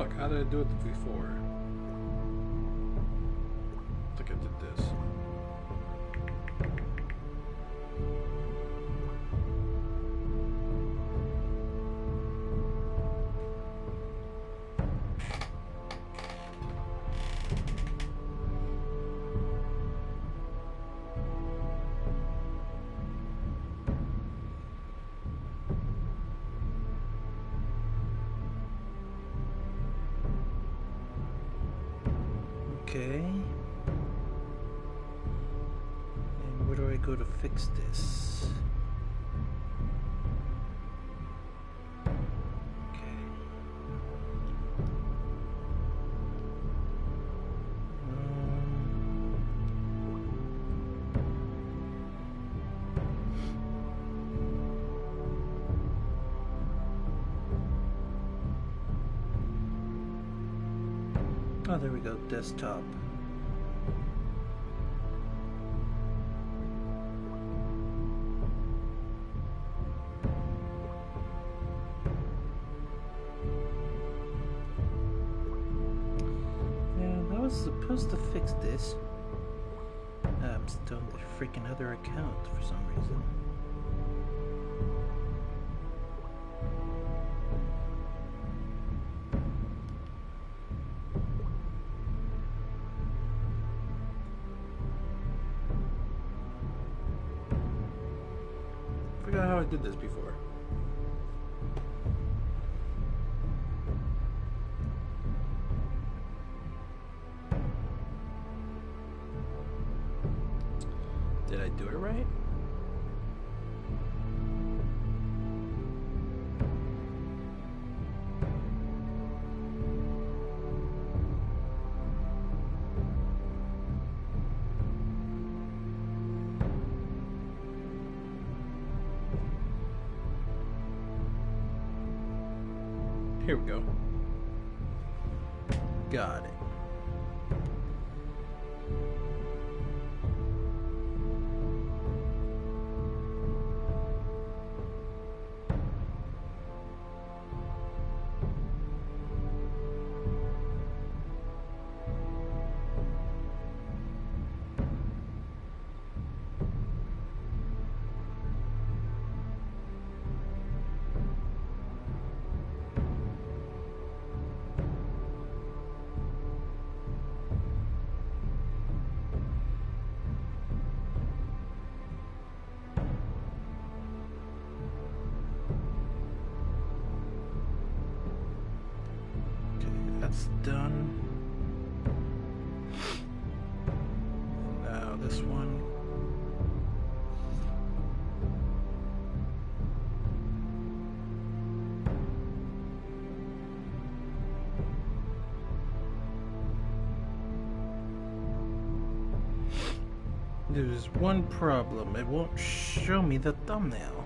Fuck, how did I do it before? I think I did this. Okay. And where do I go to fix this? Okay. Oh, there we go, desktop. Yeah, I was supposed to fix this. I'm still on the freaking other account for some reason. I forgot how I did this before. Did I do it right? Here we go. Got it. That's done. And now this one. There's one problem. It won't show me the thumbnail.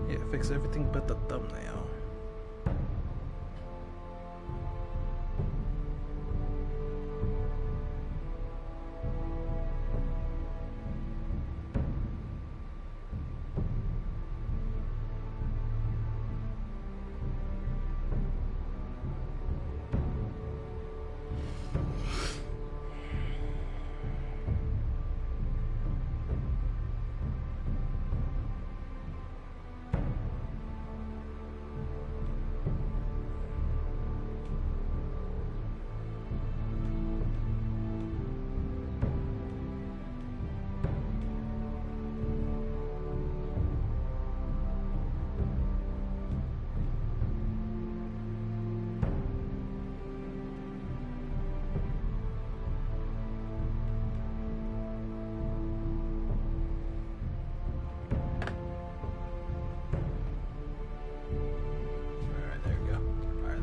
Yeah, fix everything but the thumbnail.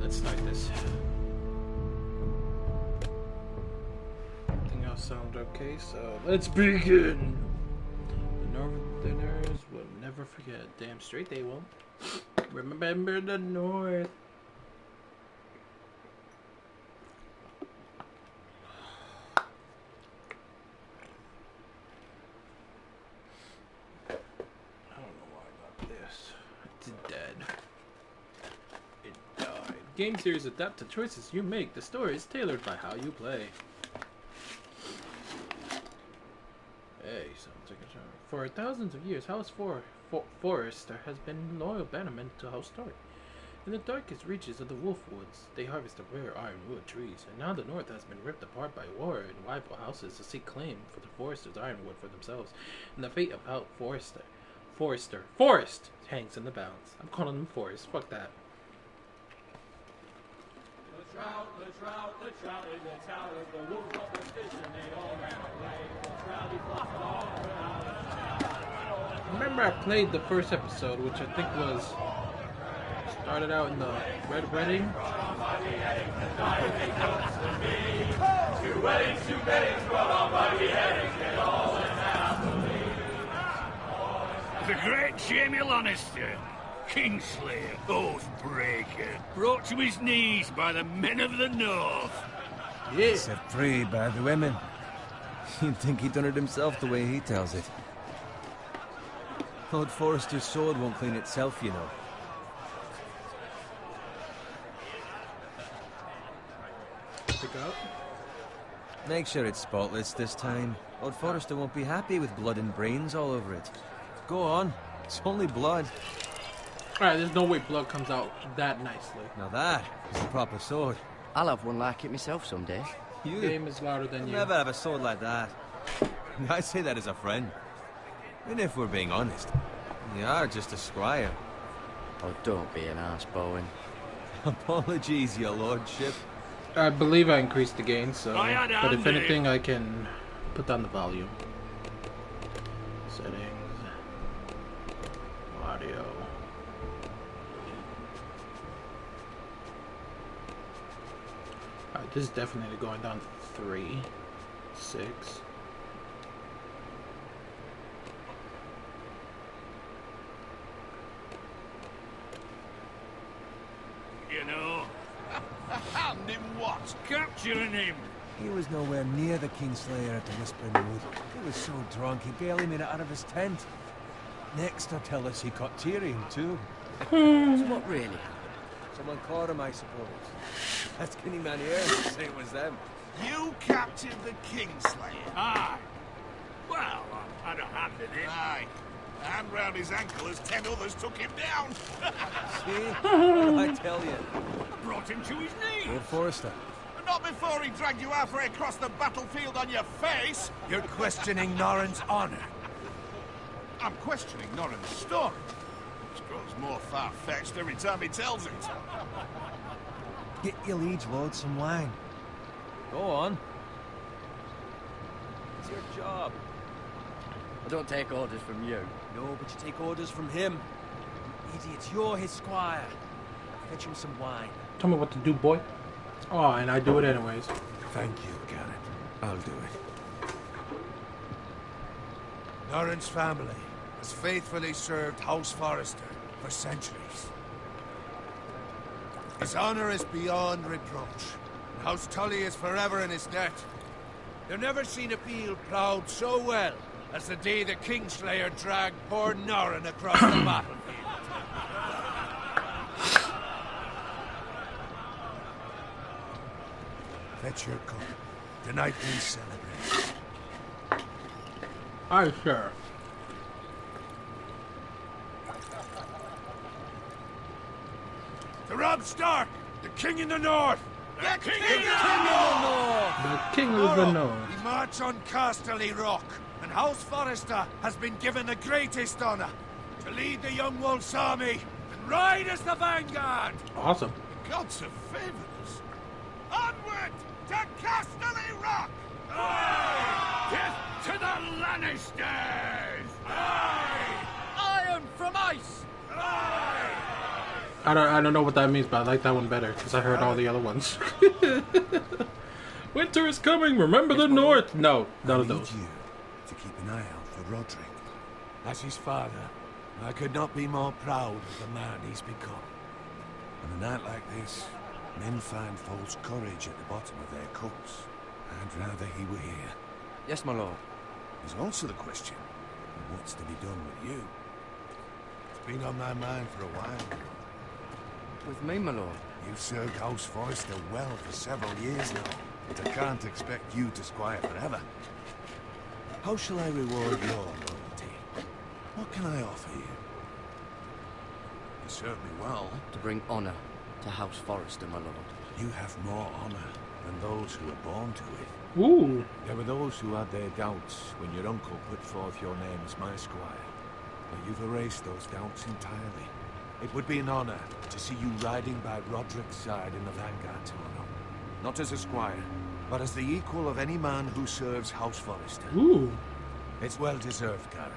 Let's start this. Everything else sounds okay, so let's begin. The Northerners will never forget. Damn straight they won't. Remember the North. I don't know why I got this. It's dead. game series adapt to choices you make. The story is tailored by how you play. Hey, so take a turn. For thousands of years, House Forester has been loyal bannermen to House Stark. In the darkest reaches of the Wolfwoods, they harvested rare ironwood trees, and now the North has been ripped apart by war and rival houses to seek claim for the Foresters' ironwood for themselves. And the fate of House Forest hangs in the balance. I'm calling them Forest. Fuck that. The trout in the tower, the wolf of the fish, and they all ran away. The trouty flopped all around. Remember I played the first episode, which I think was started out in the Red Wedding. Two weddings brought on by beheadings, they all went happily. The great Jamie Lannister, Kingslayer, Oathbreaker, brought to his knees by the men of the North. Yeah. Set free by the women. You'd think he'd done it himself the way he tells it. Lord Forrester's sword won't clean itself, you know. Pick up. Make sure it's spotless this time. Lord Forrester won't be happy with blood and brains all over it. Go on. It's only blood. Alright, there's no way blood comes out that nicely. Now that is a proper sword. I'll have one like it myself someday. You Game is louder than you. never have a sword like that. I say that as a friend. And if we're being honest, you are just a squire. Oh, don't be an arse, Bowen. Apologies, your lordship. I believe I increased the gain, so. I had But if Andy. anything, I can put down the volume. Settings. Audio. Alright, this is definitely going down to 3, 6. You know, And in what? capturing him. He was nowhere near the Kingslayer at the Whispering Wood. He was so drunk he barely made it out of his tent. Next, they'll tell us he caught Tyrion too. So what, really? Someone caught him, I suppose. That's Skinny Man here. Say it was them. You captured the Kingslayer. Aye. Well, I had a hand in it. Aye. A hand round his ankle as 10 others took him down. See? What did I tell you? Brought him to his knees. Lord Forrester. But not before he dragged you halfway across the battlefield on your face. You're questioning Norrin's honor. I'm questioning Norrin's story. Which grows more far-fetched every time he tells it. Get your liege lord some wine. Go on. It's your job. I don't take orders from you. No, but you take orders from him. Idiots, you're his squire. Fetch him some wine. Tell me what to do, boy. Oh, and I do it anyways. Thank you, Garrett. I'll do it. Norrin's family has faithfully served House Forrester for centuries. His honor is beyond reproach. House Tully is forever in his debt. They've never seen a field plowed so well as the day the Kingslayer dragged poor Norrin across the battlefield. Fetch your cup. Tonight we celebrate. Aye, sure. To Robb Stark, the King in the North! The King The King of the North. We march on Casterly Rock, and House Forrester has been given the greatest honor to lead the Young Wolf's army and ride as the vanguard! Awesome. The gods have favored us. Onward to Casterly Rock! Death to the Lannisters! Iron from ice! I don't know what that means, but I like that one better because I heard all the other ones. Winter is coming. Remember the North. No, none of those. you to keep an eye out for Roderick. As his father, I could not be more proud of the man he's become. On a night like this, men find false courage at the bottom of their cups. I'd rather he were here. Yes, my lord. There's also the question of what's to be done with you. It's been on my mind for a while. With me, my lord. You've served House Forrester well for several years now, but I can't expect you to squire forever. How shall I reward your loyalty? What can I offer you? You served me well. To bring honor to House Forrester, my lord. You have more honor than those who were born to it. Ooh. There were those who had their doubts when your uncle put forth your name as my squire. But you've erased those doubts entirely. It would be an honor to see you riding by Roderick's side in the vanguard tomorrow. Not as a squire, but as the equal of any man who serves House Forrester. Ooh. It's well deserved, Garrett.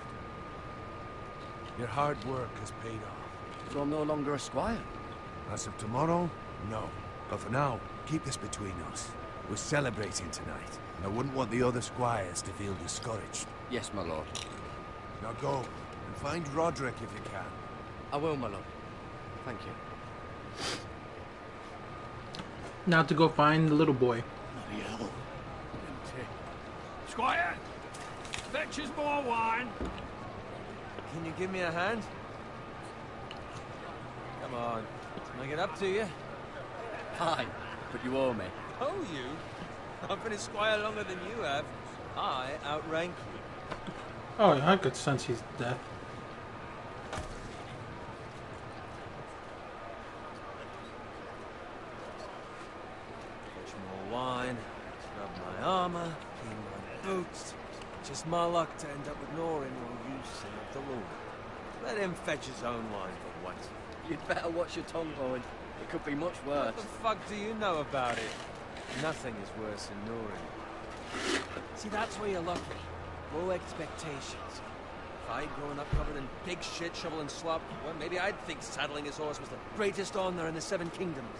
Your hard work has paid off. So I'm no longer a squire. As of tomorrow, no. But for now, keep this between us. We're celebrating tonight, and I wouldn't want the other squires to feel discouraged. Yes, my lord. Now go, and find Roderick if you can. I will, my lord. Thank you. Now to go find the little boy. Bloody hell. Squire, fetch us more wine. Can you give me a hand? Come on. Can I get up to you? Fine, but you owe me. Oh, you? I've been a squire longer than you have. I outrank you. Oh, I could sense he's dead. Fetch more wine, scrub my armor, clean my boots. Just my luck to end up with Norin or you, son of the Lord. Let him fetch his own wine for once. You'd better watch your tongue, Owen. It could be much worse. What the fuck do you know about it? Nothing is worse than Norin. See, that's where you're lucky. Low expectations. If I'd grown up covered in pig shit, shovel and slop, well, maybe I'd think saddling his horse was the greatest honor in the Seven Kingdoms.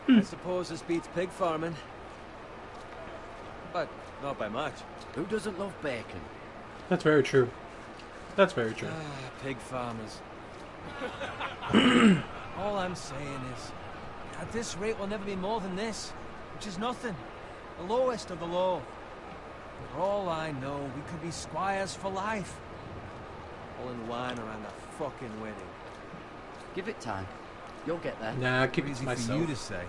I suppose this beats pig farming. But not by much. Who doesn't love bacon? That's very true. That's very true. Pig farmers. All I'm saying is, at this rate we'll never be more than this, which is nothing. The lowest of the low. For all I know, we could be squires for life. Pulling wine around a fucking wedding. Give it time. You'll get there. Nah, keep it Easy to for myself. you to say.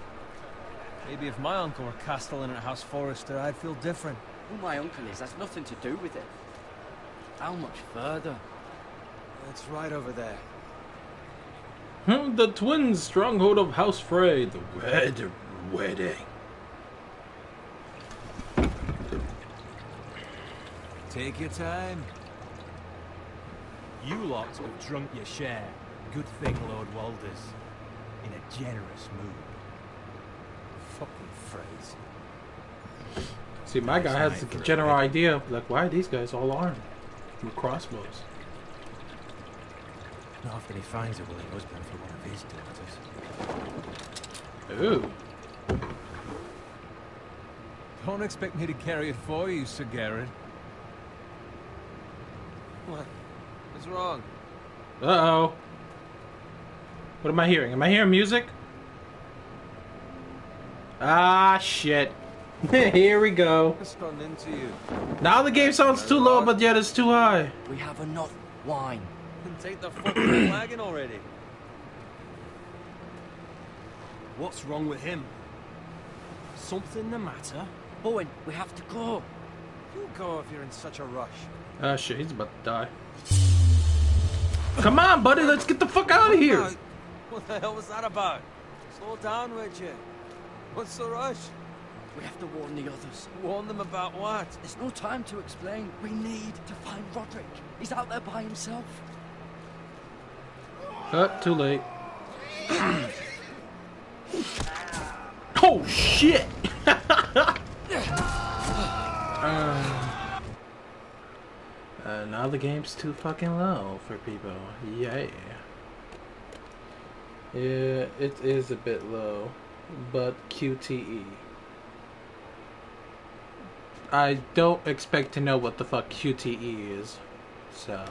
Maybe if my uncle were castellan at House Forrester, I'd feel different. Who my uncle is, that's nothing to do with it. How much further? It's right over there. The twin stronghold of House Frey, the Red Wedding. Take your time. You lot have drunk your share. Good thing Lord Walder's in a generous mood. Fucking phrase. See, my guy has the general idea of, like, why are these guys all armed with crossbows? Not after he finds a willing husband for one of his daughters. Ooh. Don't expect me to carry it for you, Sir Garrett. What? What's wrong? Uh-oh. What am I hearing? Am I hearing music? Ah, shit. Here we go. What's gotten into you? Now the game sounds too low, but yet it's too high. We have enough wine. Then take the fucking wagon already. What's wrong with him? Something the matter? Owen, we have to go. You go if you're in such a rush. Ah, shit, he's about to die. Come on, buddy, let's get the fuck out of here. What the hell was that about? Slow down, would you? What's the rush? We have to warn the others. Warn them about what? There's no time to explain. We need to find Roderick. He's out there by himself. Too late. Oh, shit! Now the game's too fucking low for people. Yeah. Yeah, it is a bit low. But QTE. I don't expect to know what the fuck QTE is. So...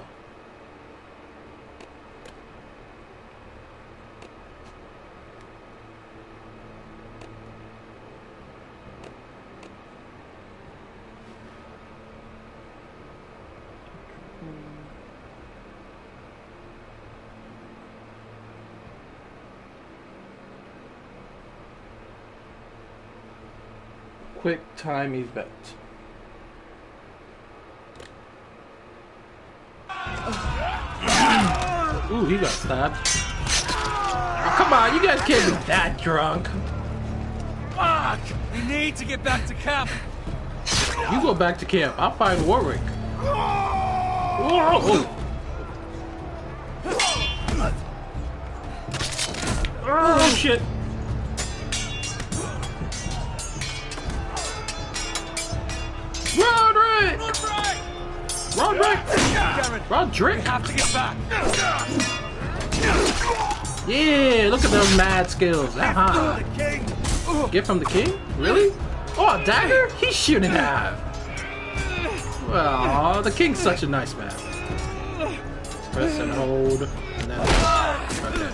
quick time event. Ooh, he got stabbed. Oh, come on, you guys can't be that drunk. Fuck! We need to get back to camp. You go back to camp. I'll find Warwick. Whoa! Oh shit! Roderick! Roderick! Roderick! We have to get back. Yeah, look at those mad skills. Uh-huh. Get from the king? Really? Oh, a dagger? He shouldn't have. Well, the king's such a nice man. Press and hold, and then okay.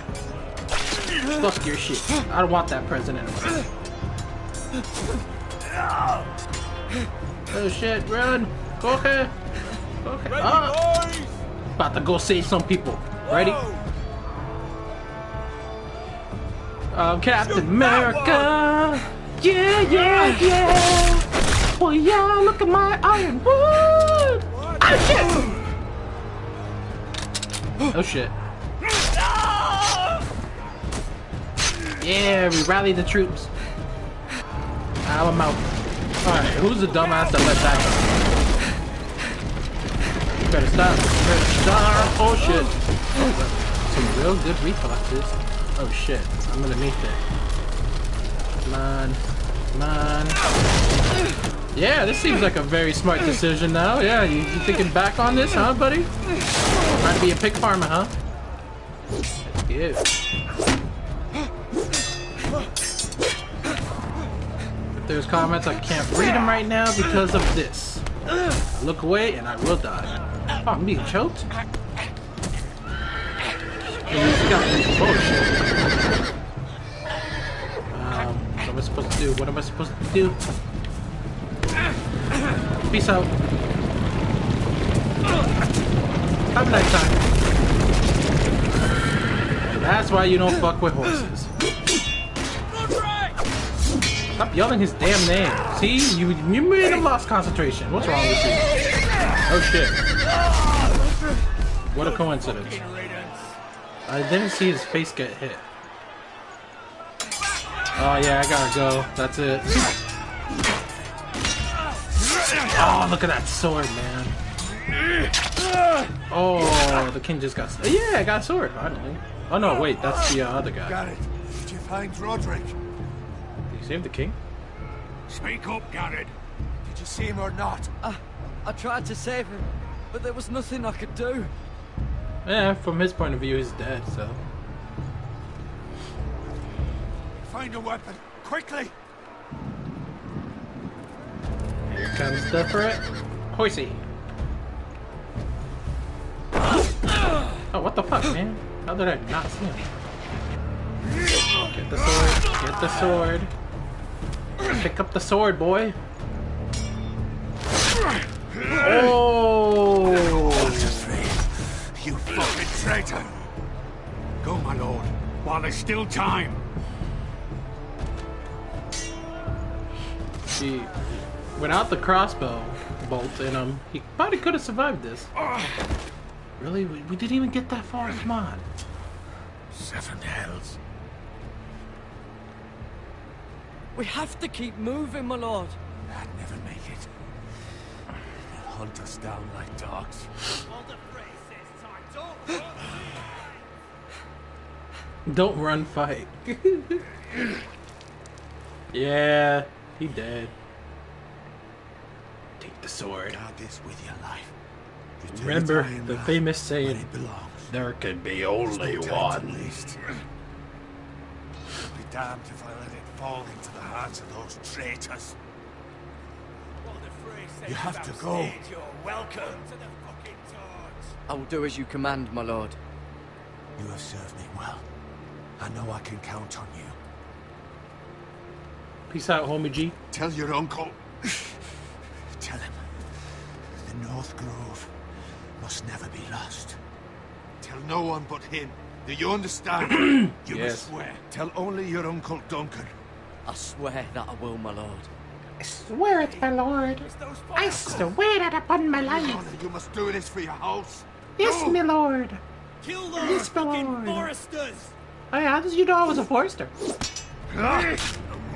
Fuck your shit. I don't want that president. Oh shit, run! Okay. Okay. About to go save some people. Ready? I'm Captain America. Yeah, yeah, yeah. Well, yeah, look at my iron wood. Oh shit! Oh shit. Yeah, we rallied the troops. I'm out. Alright, who's the dumbass that let that go? You better stop. You better stop. Oh shit. Oh, some real good reflexes. Oh shit. I'm underneath it. Come on. Come on. Yeah, this seems like a very smart decision now. Yeah, you thinking back on this, huh, buddy? Trying to be a pig farmer, huh? That's good. If there's comments, I can't read them right now because of this. I look away and I will die. Oh, I'm being choked? Oh shit. What am I supposed to do? What am I supposed to do? Peace out. Have a nice time. That's why you don't fuck with horses. Stop yelling his damn name. See? You made him lost concentration. What's wrong with you? Oh shit. What a coincidence. I didn't see his face get hit. Oh yeah, I gotta go. That's it. Oh, look at that sword, man. Oh, the king just got... Yeah, I got a sword, finally. Oh no, wait, that's the other guy. Garrett, did you find Roderick? Did you save the king? Speak up, Garrett. Did you see him or not? I tried to save him, but there was nothing I could do. Yeah, from his point of view, he's dead, so... Find a weapon, quickly! Here comes the threat. Hoisey. Oh, what the fuck, man? How did I not see him? Get the sword. Get the sword. Pick up the sword, boy. Oh! You fucking traitor! Go, my lord, while there's still time. He without the crossbow bolt in him, he probably could have survived this. Really? We didn't even get that far. Come on. 7 hells. We have to keep moving, my lord. I'd never make it. They'll hunt us down like dogs. Don't run, fight. Yeah, he dead. Take the sword. Guard this with your life. Return Remember it high the enough famous where saying, it belongs. there can be There's only no time to one. waste. I'll be damned if I let it fall into the hands of those traitors. You have to go. You're welcome to the fucking torch. I will do as you command, my lord. You have served me well. I know I can count on you. Peace out, homie G. Tell your uncle. Tell him. The North Grove must never be lost. Tell no one but him. Do you understand? You Yes. must swear. Tell only your Uncle Duncan. I swear that I will, my lord. swear it, my lord. I swear it upon my life. You must do this for your house. Yes, my lord. Kill Yes, those my fucking lord. foresters! Hey, how did you know I was a forester? Oh,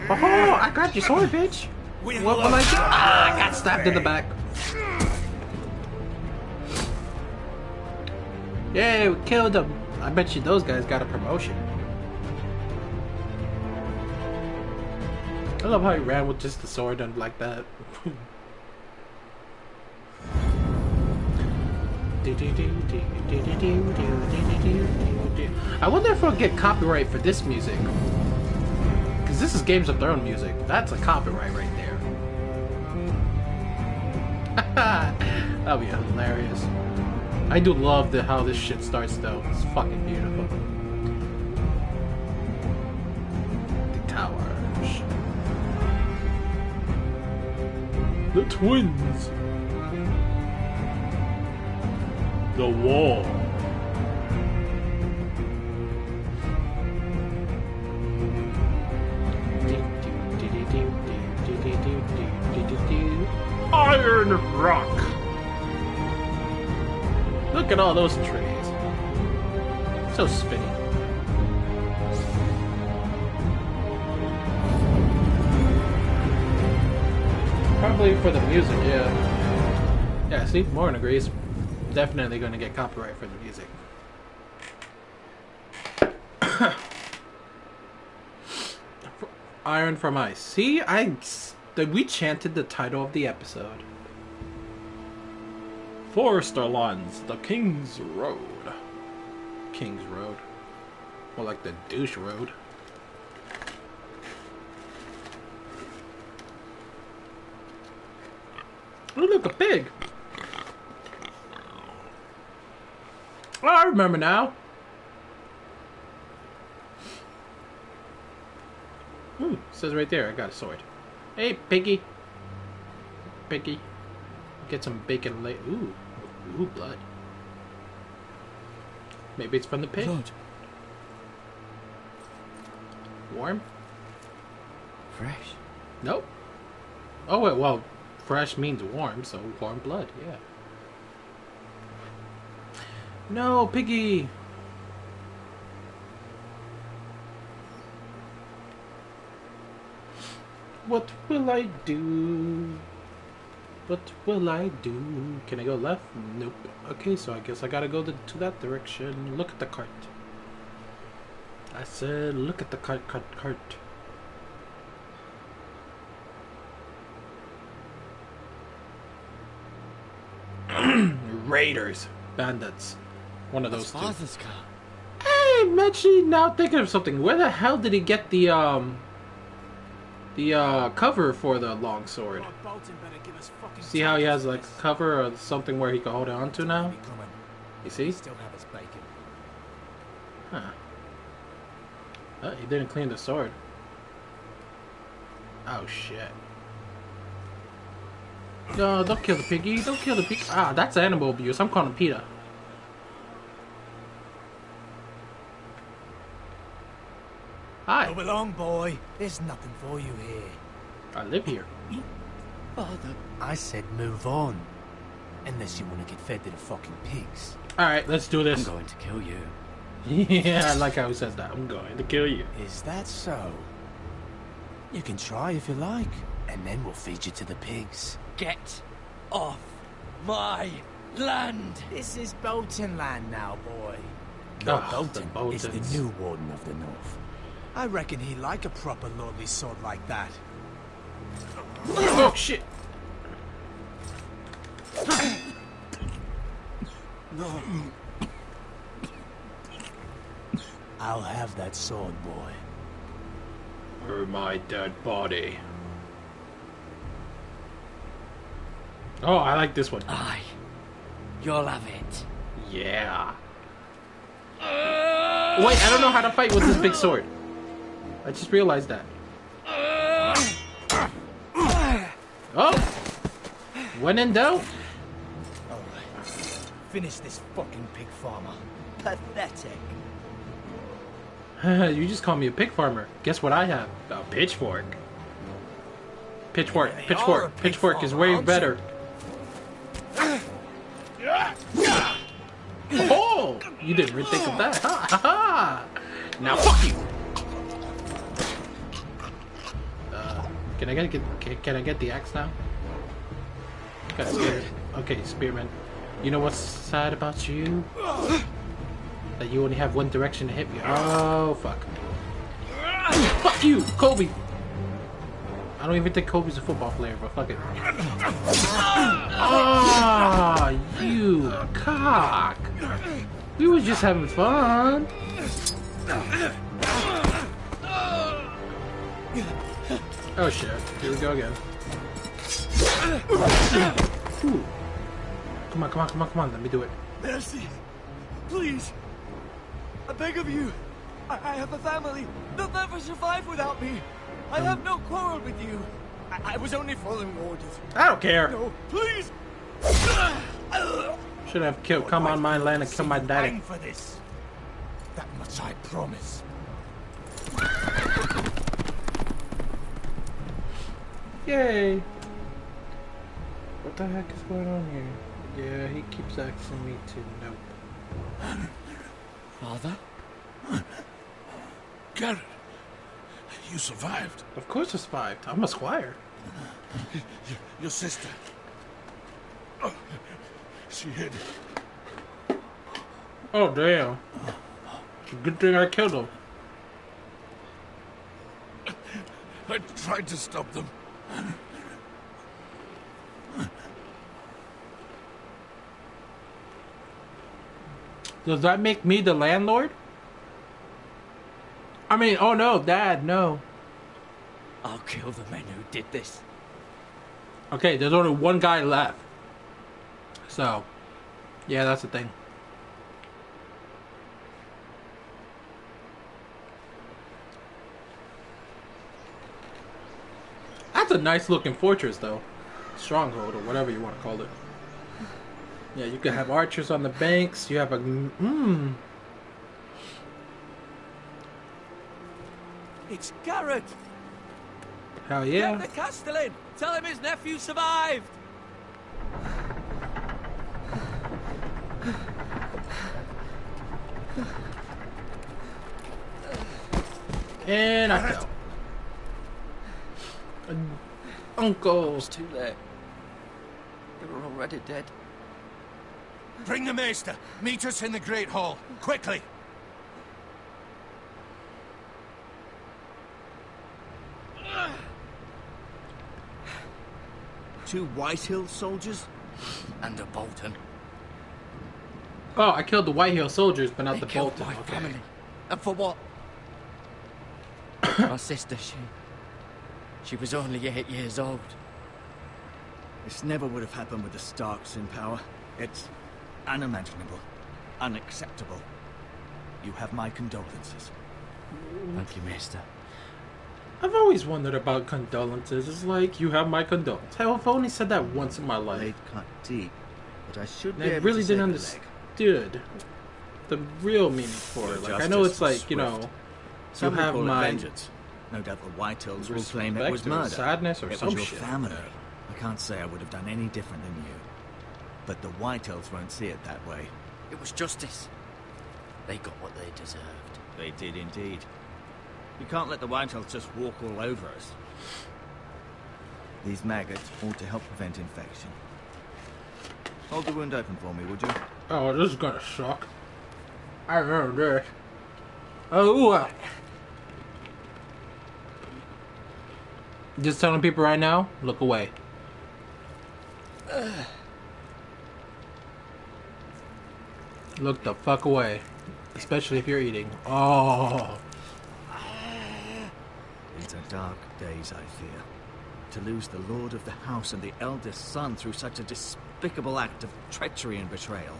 I grabbed your sword, bitch. What will I do? Ah, I got stabbed in the back. Yay, we killed him. I bet you those guys got a promotion. I love how he ran with just the sword and like that. I wonder if we'll get copyright for this music. Because this is Games of Thrones music. That's a copyright right there. That'll be hilarious. I do love how this shit starts though. It's fucking beautiful. The towers. The twins. The wall. Iron Rock. Look at all those trees. So spinny. Probably for the music, yeah. Yeah, see, Morgan agrees. Definitely going to get copyright for the music. Iron from Ice. See, we chanted the title of the episode. Forester Lands, the King's Road. King's Road. More like the douche road. Oh, look, a pig. Oh, I remember now. Ooh, says right there, I got a sword. Hey, piggy. Piggy. Get some bacon late. Ooh. Ooh, blood. Maybe it's from the pig. Blood. Warm? Fresh. Nope. Oh, wait, well, fresh means warm, so warm blood, yeah. No, piggy! What will I do? What will I do? Can I go left? Nope. Okay, so I guess I gotta go to that direction. Look at the cart. I said, look at the cart. Raiders. Bandits. One of those two. Father's car. Hey, I'm actually now thinking of something. Where the hell did he get the cover for the longsword? See how he has like a cover or something where he can hold it on to now? You see? Still have his bacon. Huh. Oh, he didn't clean the sword. Oh shit. No, don't kill the piggy. Don't kill the pig. Ah, that's animal abuse. I'm calling PETA. Hi. Move along, boy. There's nothing for you here. I live here. Father. I said move on. Unless you want to get fed to the fucking pigs. Alright, let's do I'm this. going to kill you. Yeah, I like how he says that. I'm going to kill you. Is that so? You can try if you like. And then we'll feed you to the pigs. Get off my land. This is Bolton land now, boy. Oh, Lord the Bolton is the Boltons. new warden of the north. I reckon he'd like a proper lordly sword like that. Oh shit. No. I'll have that sword, boy. Or my dead body. Oh, I like this one. Aye. You'll have it. Yeah. Wait, I don't know how to fight with this big sword. I just realized that. Oh! When in doubt. Alright. Finish this fucking pig farmer. Pathetic. You just called me a pig farmer. Guess what I have? A pitchfork. Pitchfork. They are a Pitchfork. big Pitchfork is farmer, way aren't better. Oh! You didn't really think of that. Ha ha ha! Now fuck you! Can I get the axe now? Okay, Spearman. You know what's sad about you? That you only have one direction to hit me. Oh, fuck. Fuck you, Kobe! I don't even think Kobe's a football player, but fuck it. Ah, you cock! We was just having fun. Oh shit! Here we go again. Ooh. Come on! Let me do it. Mercy. Please. I beg of you. I have a family. They'll never survive without me. I have no quarrel with you. I was only following orders. I don't care. No, please. Should have come on my land and killed my daddy. Paying for this. That much I promise. Yay! What the heck is going on here? Yeah, he keeps asking me to nope. Father? Garrett, you survived. Of course I survived. I'm a squire. Your sister. Oh, she hid. Oh damn. Good thing I killed him. I tried to stop them. Does that make me the landlord? I mean, oh no, Dad, no. I'll kill the men who did this. Okay, there's only one guy left. So, yeah, that's the thing. That's a nice looking fortress, though. Stronghold, or whatever you want to call it. Yeah, you can have archers on the banks. You have a... It's Garrett. Hell yeah. Get the Castellan. Tell him his nephew survived. And I fell. Uncle. It's too late. They were already dead. Bring the maester. Meet us in the Great Hall. Quickly. Two Whitehill soldiers? And a Bolton. Oh, I killed the Whitehill soldiers, but not They the killed Bolton. my Okay. family. And for what? My sister, she was only 8 years old. This never would have happened with the Starks in power. It's unimaginable. Unacceptable. You have my condolences. Thank you, Maester. I've always wondered about condolences. It's like, you have my condolences. Hell, I've only said that once in my life. Blade cut deep, but I should And be I able really to didn't save the leg. understand the real meaning for it. Like, I know it's like, you know, Some you have call it my vengeance. No doubt the Whitehills will claim it was respect or murder. sadness or it some was your shit. family. I can't say I would have done any different than you. But the Whitehills won't see it that way. It was justice. They got what they deserved. They did indeed. You can't let the Whitehills just walk all over us. These maggots ought to help prevent infection. Hold the wound open for me, would you? Oh, this is gonna suck. I remember this. Oh, just telling people right now, look away. Look the fuck away. Especially if you're eating. Oh. These are dark days, I fear. To lose the lord of the house and the eldest son through such a despicable act of treachery and betrayal.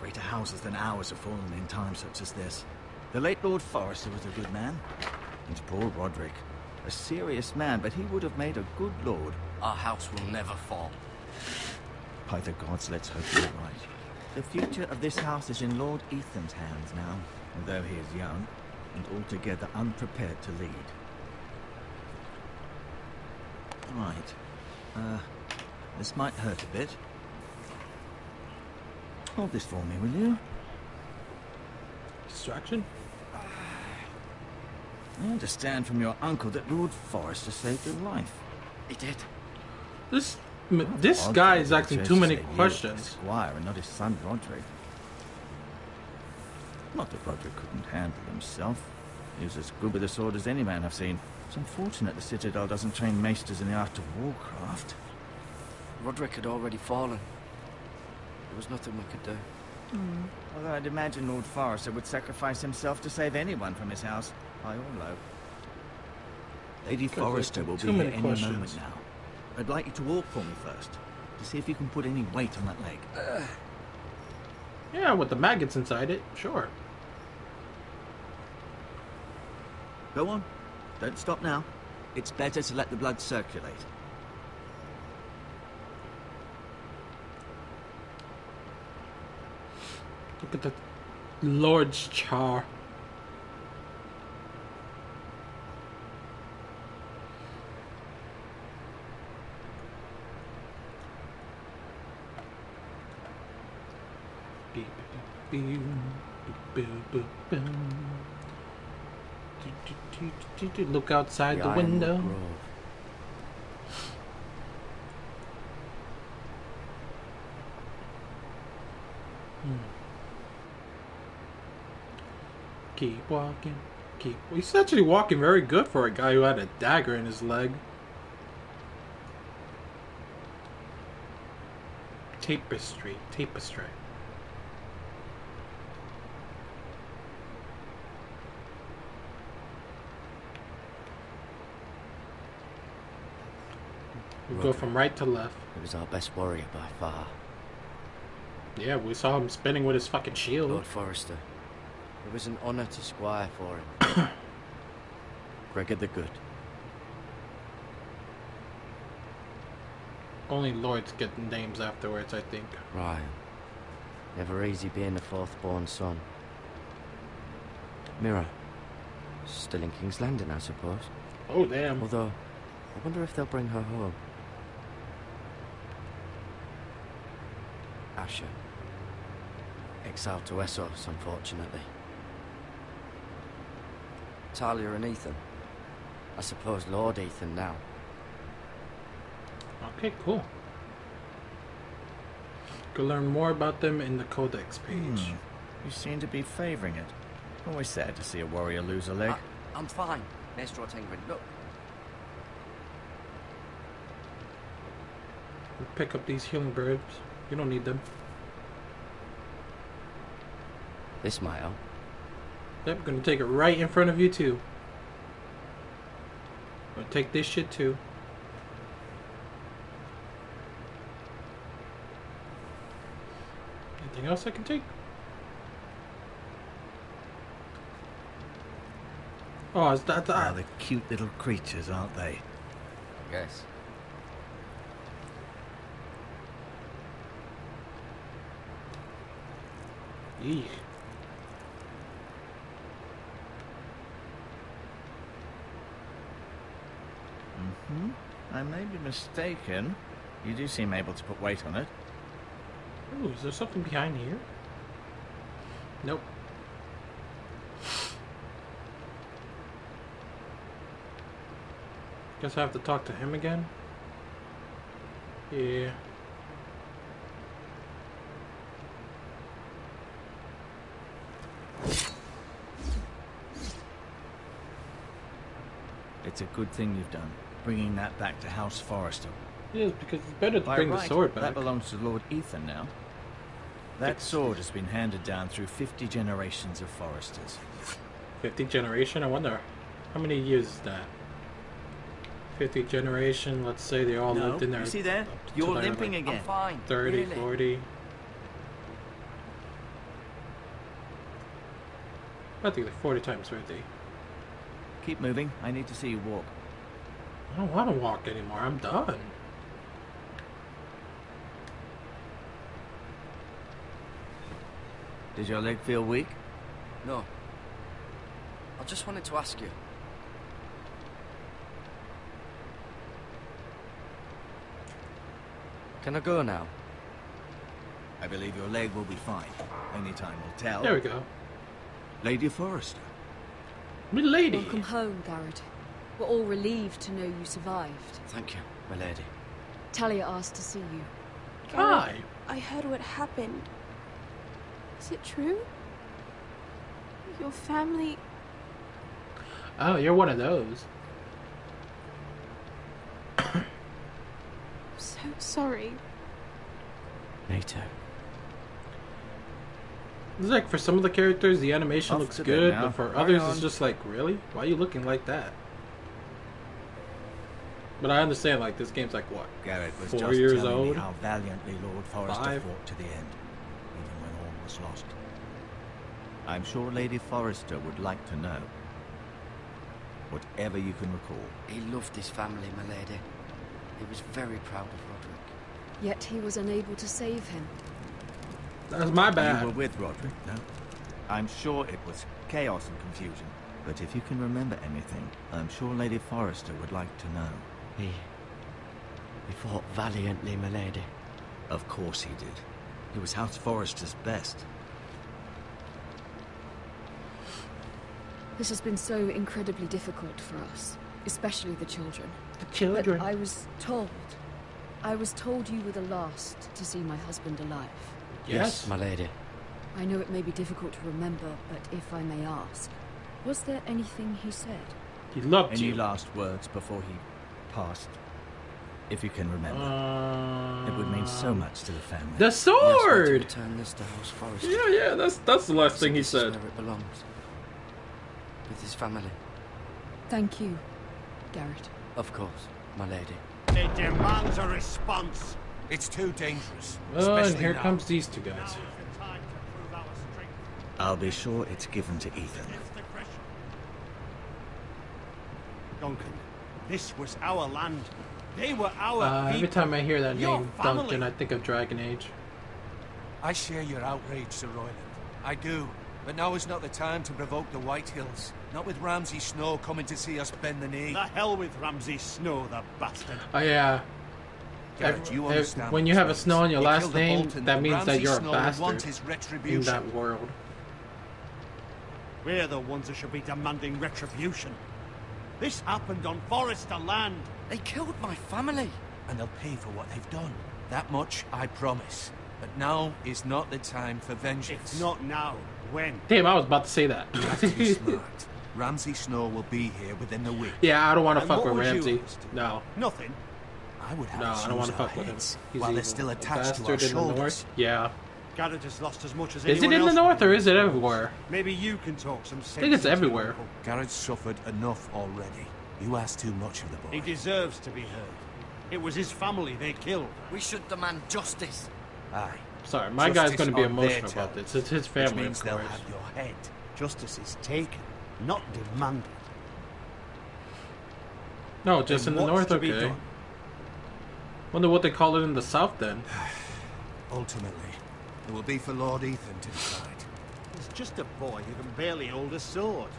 Greater houses than ours have fallen in times such as this. The late Lord Forrester was a good man. And poor Roderick. A serious man, but he would have made a good lord. Our house will never fall. By the gods, let's hope you're right. The future of this house is in Lord Ethan's hands now, although he is young and altogether unprepared to lead. Right. This might hurt a bit. Hold this for me, will you? Distraction? I understand from your uncle that Lord Forrester saved your life. He did. This Odd guy that is the asking church too many saved you, questions. Squire, and not his son Roderick. Not that Roderick couldn't handle himself. He was as good with a sword as any man I've seen. It's unfortunate the Citadel doesn't train maesters in the art of warcraft. Roderick had already fallen. There was nothing we could do. Although I'd imagine Lord Forrester would sacrifice himself to save anyone from his house, high or low. Lady Forrester will be too here many any questions. moment now. I'd like you to walk for me first, to see if you can put any weight on that leg. Yeah, with the maggots inside it, sure. Go on. Don't stop now. It's better to let the blood circulate. Look at the Lord's char. Look outside the window. Keep walking. He's actually walking very good for a guy who had a dagger in his leg. Tapestry. We go from right to left. He was our best warrior by far. Yeah, we saw him spinning with his fucking shield. Lord Forrester. It was an honour to squire for him. Gregor the Good. Only lords get names afterwards, I think. Ryan. Never easy being the fourth-born son. Mira. Still in King's Landing, I suppose. Oh, damn. Although, I wonder if they'll bring her home. Asher. Exiled to Essos, unfortunately. Talia and Ethan. I suppose Lord Ethan now. Okay, cool. Go learn more about them in the Codex page. You seem to be favouring it. Always sad to see a warrior lose a leg. I'm fine. Maestro Tengrin, look. Pick up these healing birds. You don't need them. This might help. Yep, gonna take it right in front of you too. Gonna take this shit too. Anything else I can take? Oh, is that Ah, the cute little creatures, aren't they? Yes. Eek. I may be mistaken. You do seem able to put weight on it. Ooh, is there something behind here? Nope. Guess I have to talk to him again? Yeah. It's a good thing you've done, bringing that back to House Forrester. It is, because it's better to By bring the right, sword back. that belongs to Lord Ethan now. That sword has been handed down through 50 generations of Forresters. 50th generation? I wonder how many years is that? 50th generation, let's say they all lived in there. You see there? till You're they're limping like again. I'm fine. 30, really. 40. I think like 40 times 50. Keep moving. I need to see you walk. I don't want to walk anymore. I'm done. Does your leg feel weak? No. I just wanted to ask you. Can I go now? I believe your leg will be fine. Only time will tell. There we go. Lady Forrester. Milady. Welcome home, Garrett. We're all relieved to know you survived. Thank you, my lady. Talia asked to see you. Hi. I heard what happened. Is it true? Your family... Oh, you're one of those. So sorry. Me too. It's like for some of the characters, the animation Off looks to good, bed now. but for Right others, on. it's just like, really? Why are you looking like that? But I understand, like, this game's like, what? Garrett was 4 just years telling me old? how valiantly Lord Forrester 5? fought to the end, even when all was lost. I'm sure Lady Forrester would like to know. Whatever you can recall. He loved his family, my lady. He was very proud of Roderick. Yet he was unable to save him. That's my You were bad. with Roderick, no? I'm sure it was chaos and confusion. But if you can remember anything, I'm sure Lady Forrester would like to know. He fought valiantly, my lady. Of course he did. He was House Forrester's best. This has been so incredibly difficult for us, especially the children. The children. But I was told you were the last to see my husband alive. Yes. my lady. I know it may be difficult to remember, but if I may ask, was there anything he said? He loved Any you. last words before he passed? If you can remember. It would mean so much to the family. The He asked me to sword! return this to House Forrester. Yeah, that's the last thing he This is said. where it belongs. With his family. Thank you, Garrett. Of course, my lady. It demands a response. It's too dangerous. Oh, and especially here now. comes these two Now guys. is the time to prove our strength. I'll be sure it's given to Ethan. Against aggression. Duncan, this was our land. They were our people. Every time I hear that Your name, family. Duncan, I think of Dragon Age. I share your outrage, Sir Royland. I do. But now is not the time to provoke the Whitehills. Not with Ramsay Snow coming to see us bend the knee. The hell with Ramsay Snow, the bastard. Oh yeah. Garrett, you understand When what you this have a means. snow in your You last killed the name, Bolton, that and means Ramsay that you're a Snow will want bastard his in retribution. that world. We're the ones who should be demanding retribution. This happened on Forrester land. They killed my family. And they'll pay for what they've done. That much I promise. But now is not the time for vengeance. If not now, when? Damn, I was about to say that. You have to be smart. Ramsay Snow will be here within a week. Yeah, I don't want to And fuck what with would you Ramsay. ask? No, Nothing. I would have no, us I don't want use to our fuck with him. heads He's while evil. they're still A attached to our bastard in the north. shoulders. Yeah. Garrett has lost as much as Is it anyone in the else north or will. is it everywhere? Maybe you can talk some sense. I think it's into everywhere. Uncle. Garrett's suffered enough already. You ask too much of the boy. He deserves to be heard. It was his family they killed. We should demand justice. Aye. Sorry, my guy's Justice going to be on their emotional about terms, this. It's his family, which means of they'll course. have your head. Justice is taken, not demanded. No, just in Then the what's north, to be okay. done? Wonder what they call it in the south then. Ultimately, it will be for Lord Ethan to decide. He's just a boy who can barely hold a sword.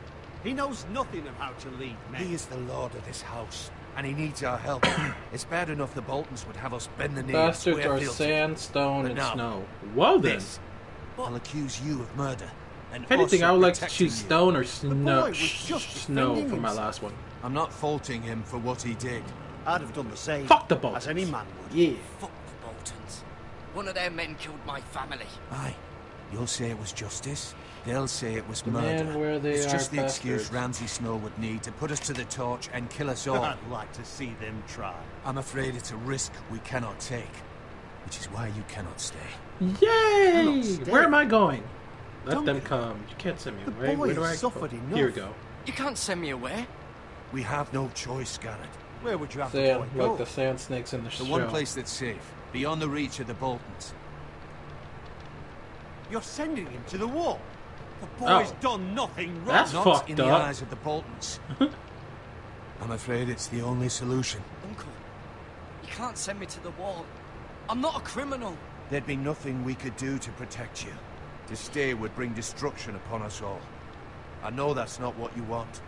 He knows nothing of how to lead men. He is the lord of this house, and he needs our help. It's bad enough the Boltons would have us bend the knee and Bastards swear are fealty. sand, stone, But and now, snow. Well then. This, I'll accuse you of murder. And If anything, us I of would like to protecting choose you. stone or boy snow. was just Snow defending for my himself. last one. I'm not faulting him for what he did. I'd have done the same. Fuck the Boltons. As any man would. Yeah. Fuck the Boltons. One of their men killed my family. Aye. You'll say it was justice. They'll say it was Demand murder. where they it's are just the excuse bastards. Ramsay Snow would need to put us to the torch and kill us all. I'd like to see them try. I'm afraid it's a risk we cannot take. Which is why you cannot stay. Yay! stay. Where am I going? Let Don't them you? come. You can't send me The away. boy Where do I has go? suffered Here we enough. go. You can't send me away. We have no choice, Garrett. Where would you have Sand, the boy go? like the sand snakes in the The show. one place that's safe, beyond the reach of the Boltons. You're sending him to the wall. The Oh. boy's done nothing wrong. That's Not fucked in the up. eyes of the Boltons. I'm afraid it's the only solution. Uncle, you can't send me to the wall. I'm not a criminal. There'd be nothing we could do to protect you. To stay would bring destruction upon us all. I know that's not what you want.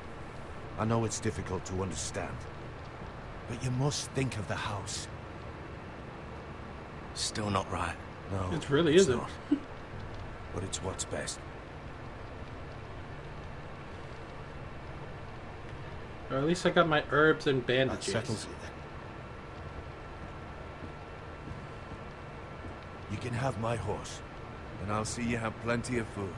I know it's difficult to understand. But you must think of the house. Still not right. No, It really it's isn't. not. But it's what's best. Or at least I got my herbs and That bandages. settles it then. You can have my horse, and I'll see you have plenty of food.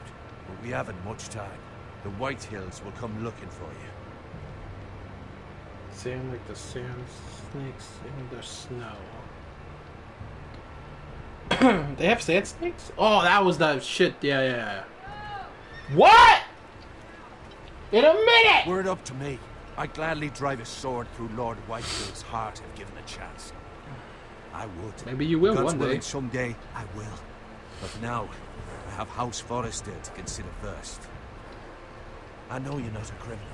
But we haven't much time. The White Hills will come looking for you. Sand like the sand snakes in the snow. They have sand snakes? Oh, that was the shit. Yeah. What? In a minute! Word up to me. I'd gladly drive a sword through Lord Whitefield's heart if given a chance. I would. Maybe you will God's one day. willing, someday I will. But for now, I have House Forrester to consider first. I know you're not a criminal,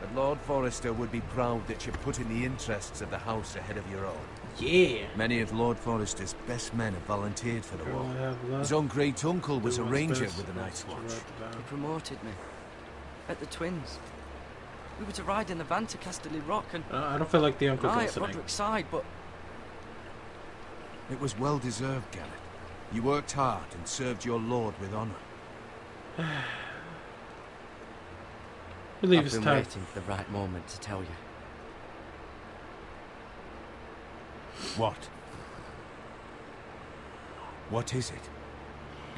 but Lord Forrester would be proud that you're putting the interests of the house ahead of your own. Yeah. Many of Lord Forrester's best men have volunteered for the war. I have love. His own great uncle was a Do what's ranger best with the to Night's Watch. write He about. promoted me. At the Twins. We were to ride in the van to Casterly Rock and I don't feel like the uncle's lie at listening. Roderick's side, but It was well deserved, Garrett. You worked hard and served your lord with honor. I believe I've it's been time. waiting for the right moment to tell you. What? What is it?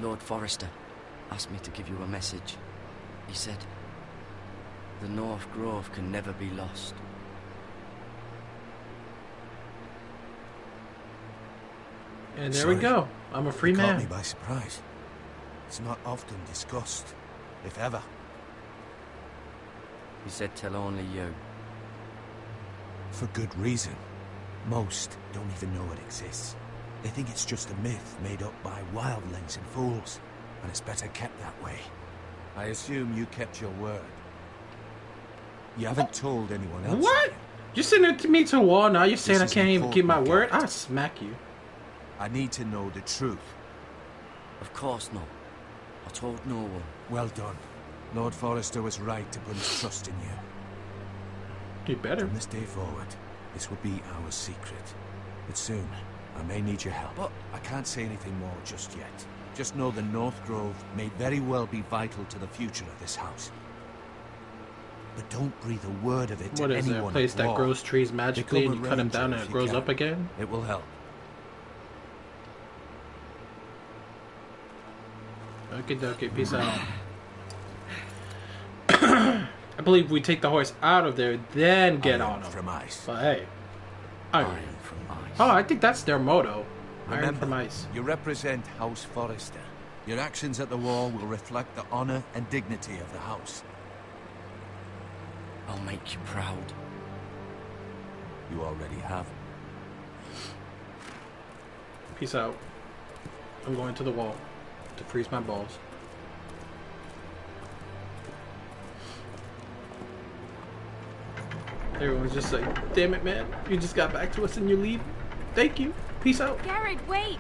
Lord Forrester asked me to give you a message. He said, the North Grove can never be lost. And there we Sorry. go. I'm a free You caught man. me by surprise. It's not often discussed, if ever. He said tell only you. For good reason. Most don't even know it exists. They think it's just a myth made up by wildlings and fools, and it's better kept that way. I assume you kept your word. You haven't told anyone else. What? You sending me to a wall now? You're saying I This is can't even keep my important, word? Garrett. I'll smack you. I need to know the truth. Of course not. I told no one. Well done. Lord Forrester was right to put his trust in you. You better. From this day forward, this will be our secret. But soon, I may need your help. But I can't say anything more just yet. Just know the North Grove may very well be vital to the future of this house. But don't breathe a word of it to What is it? anyone A place at that all. grows trees magically Become and a you cut them ranger down if and it you grows can. up again? It will help. Okie dokie, peace out. I believe we take the horse out of there, then get Iron on him. from ice. But hey, iron. Iron from ice. Oh, I think that's their motto. Iron Remember, from ice. you represent House Forrester. Your actions at the wall will reflect the honor and dignity of the house. I'll make you proud. You already have. Peace out. I'm going to the wall to freeze my balls. Everyone's just like, damn it, man. You just got back to us and you leave. Thank you. Peace out. Garrett, wait!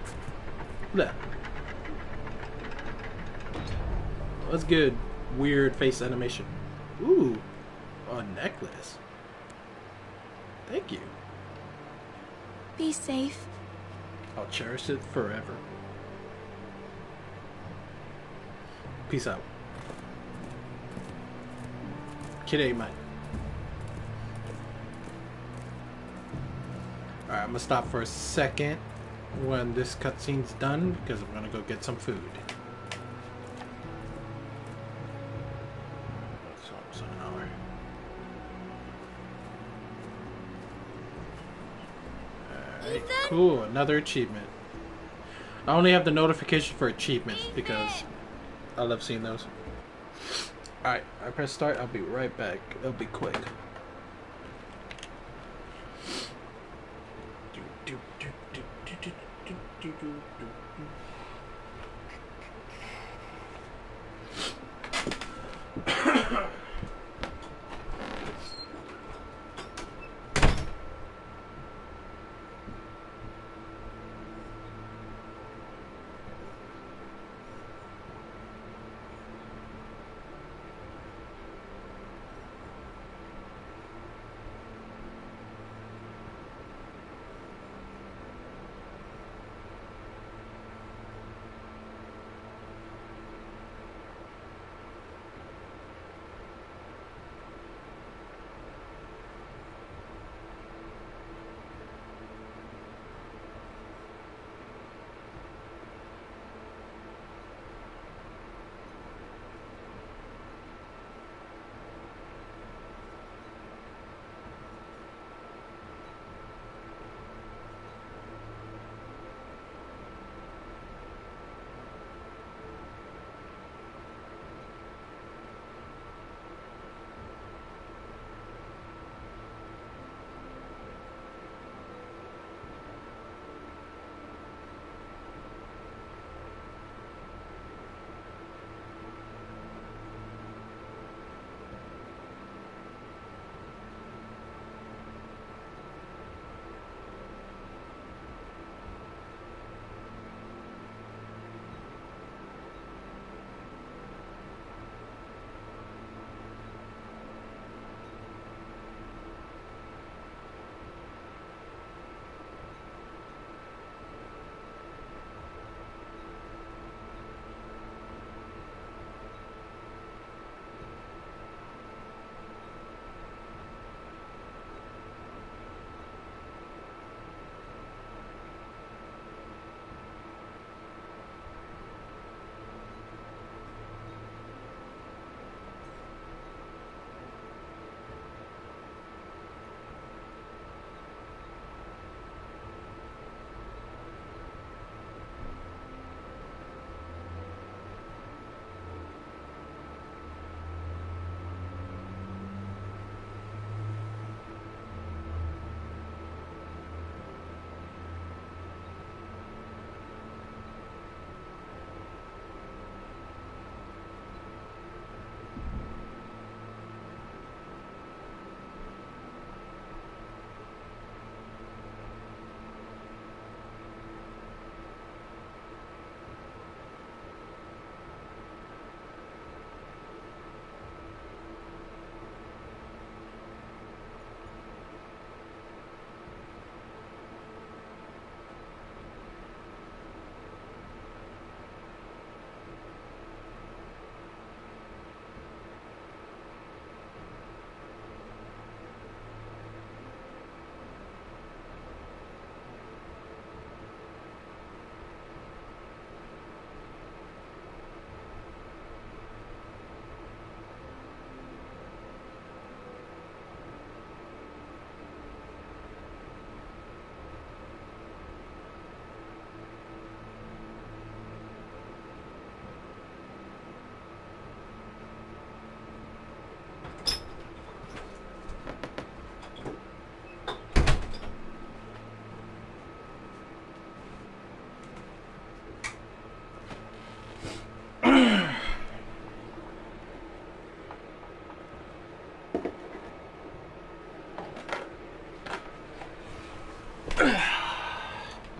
Look. That's good. Weird face animation. Ooh. A necklace. Thank you. Be safe. I'll cherish it forever. Peace out. Kid ain't mine. Alright, I'm gonna stop for a second when this cutscene's done because I'm gonna go get some food. So almost an hour. Alright, cool. Another achievement. I only have the notification for achievements because I love seeing those. Alright, I press start. I'll be right back. It'll be quick.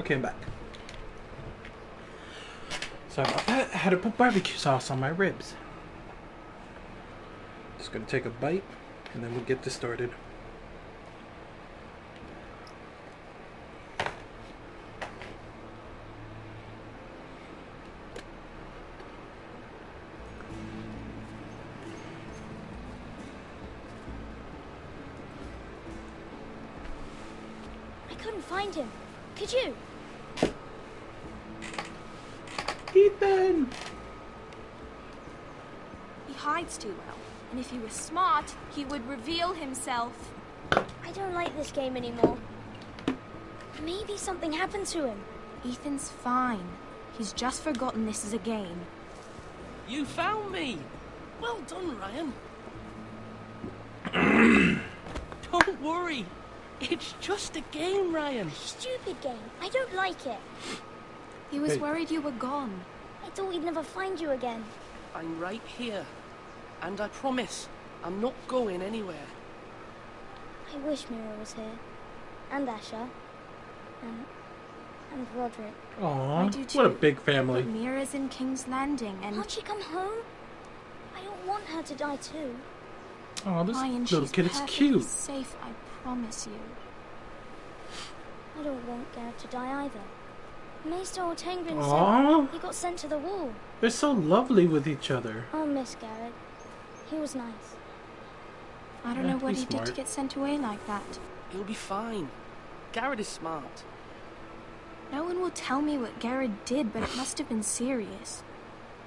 Okay, I'm back. Sorry about that. I had to put barbecue sauce on my ribs. Just gonna take a bite, and then we'll get this started. I couldn't find him. Could you? Ethan! He hides too well, and if he was smart, he would reveal himself. I don't like this game anymore. Maybe something happened to him. Ethan's fine. He's just forgotten this is a game. You found me! Well done, Ryan. Don't worry. It's just a game, Ryan. Stupid game. I don't like it. He was worried you were gone. I thought we'd never find you again. I'm right here. And I promise, I'm not going anywhere. I wish Mira was here. And Asher. And Roderick. Aww, what a big family. But Mira's in King's Landing and... Can't she come home? I don't want her to die too. Oh, this Ryan, little kid is cute. Safe, I promise you. I don't want Garrett to die either. Maester Ortengren Aww. said he got sent to the wall. They're so lovely with each other. I'll miss Garrett. He was nice. I don't know what he did to get sent away like that. He'll be fine. Garrett is smart. No one will tell me what Garrett did, but it must have been serious.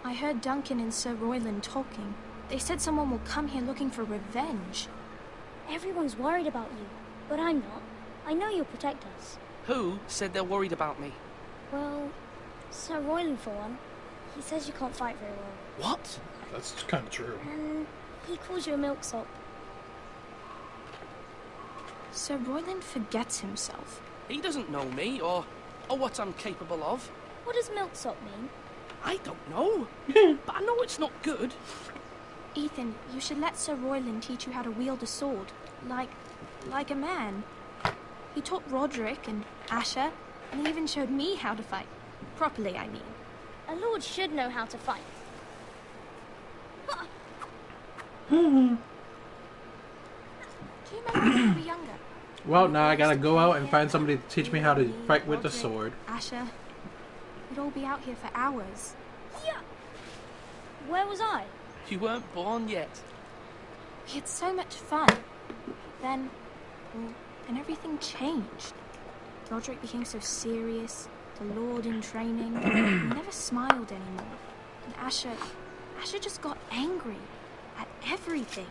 I heard Duncan and Sir Royland talking. They said someone will come here looking for revenge. Everyone's worried about you, but I'm not. I know you'll protect us. Who said they're worried about me? Well, Sir Royland for one. He says you can't fight very well. What? That's kind of true. And he calls you a milksop. Sir Royland forgets himself. He doesn't know me, or what I'm capable of. What does milksop mean? I don't know. But I know it's not good. Ethan, you should let Sir Royland teach you how to wield a sword. Like a man. He taught Roderick and Asher, and he even showed me how to fight. Properly, I mean. A lord should know how to fight. Do you remember when you were younger? Well, now I gotta go out and find somebody to teach me how to fight with the sword. Asher, we'd all be out here for hours. Yeah. Where was I? You weren't born yet. We had so much fun. Then everything changed. Roderick became so serious, the Lord in training. He never smiled anymore. And Asher just got angry at everything.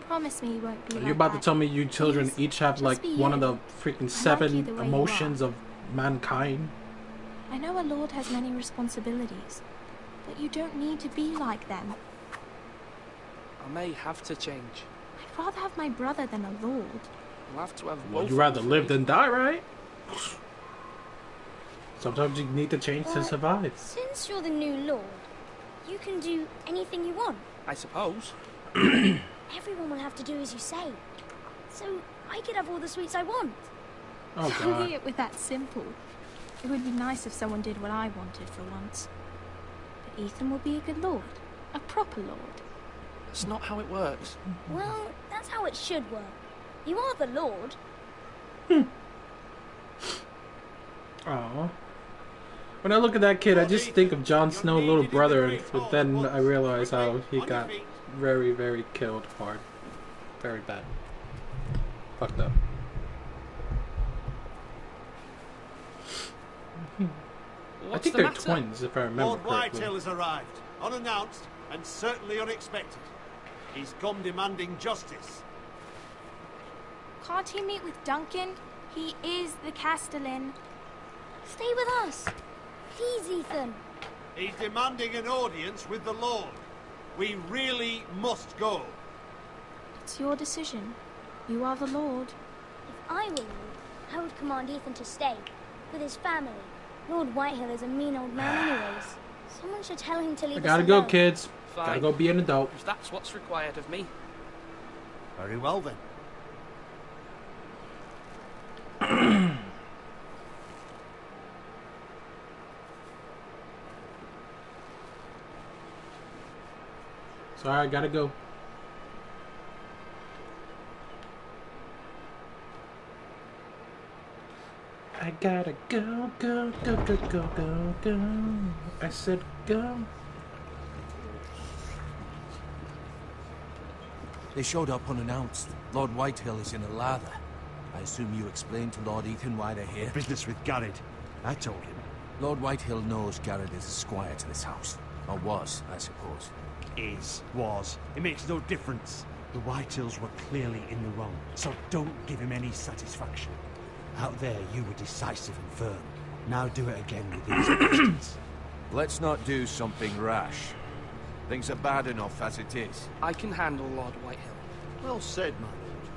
Promise me you won't be like that. You're about to tell me you children each have like one of the freaking 7 the way emotions of mankind? I know a lord has many responsibilities, but you don't need to be like them. I may have to change. I'd rather have my brother than a lord. We'll have to have both. Well, you'd rather live than die, right? Sometimes you need to change to survive. Since you're the new lord, you can do anything you want. I suppose. Everyone will have to do as you say. So I could have all the sweets I want. Oh, If God. only it were that simple. It would be nice if someone did what I wanted for once. But Ethan will be a good lord. A proper lord. That's not how it works. Well, that's how it should work. You are the lord. Aww. When I look at that kid, I just think of Jon Snow's little brother, but then I realize how he got very, very killed hard. Very bad. Fucked up. I think they're twins, if I remember Lord correctly. Whitetail has arrived, unannounced and certainly unexpected. He's come demanding justice. Can't he meet with Duncan? He is the Castellan. Stay with us. Please, Ethan. He's demanding an audience with the Lord. We really must go. It's your decision. You are the lord. If I were lord, I would command Ethan to stay. With his family. Lord Whitehill is a mean old man anyways. Someone should tell him to leave I us gotta go, alone. kids. Fine. Gotta go be an adult. If that's what's required of me. Very well then. Sorry, I gotta go. I gotta go, go, go, go, go, go, go. I said go. They showed up unannounced. Lord Whitehill is in a lather. I assume you explained to Lord Ethan why they're here? Business with Garrett. I told him. Lord Whitehill knows Garrett is a squire to this house. Or was, I suppose. Was. It makes no difference. The Whitehills were clearly in the wrong, so don't give him any satisfaction. Out there, you were decisive and firm. Now do it again with these questions. Let's not do something rash. Things are bad enough as it is. I can handle Lord Whitehill. Well said, my lord.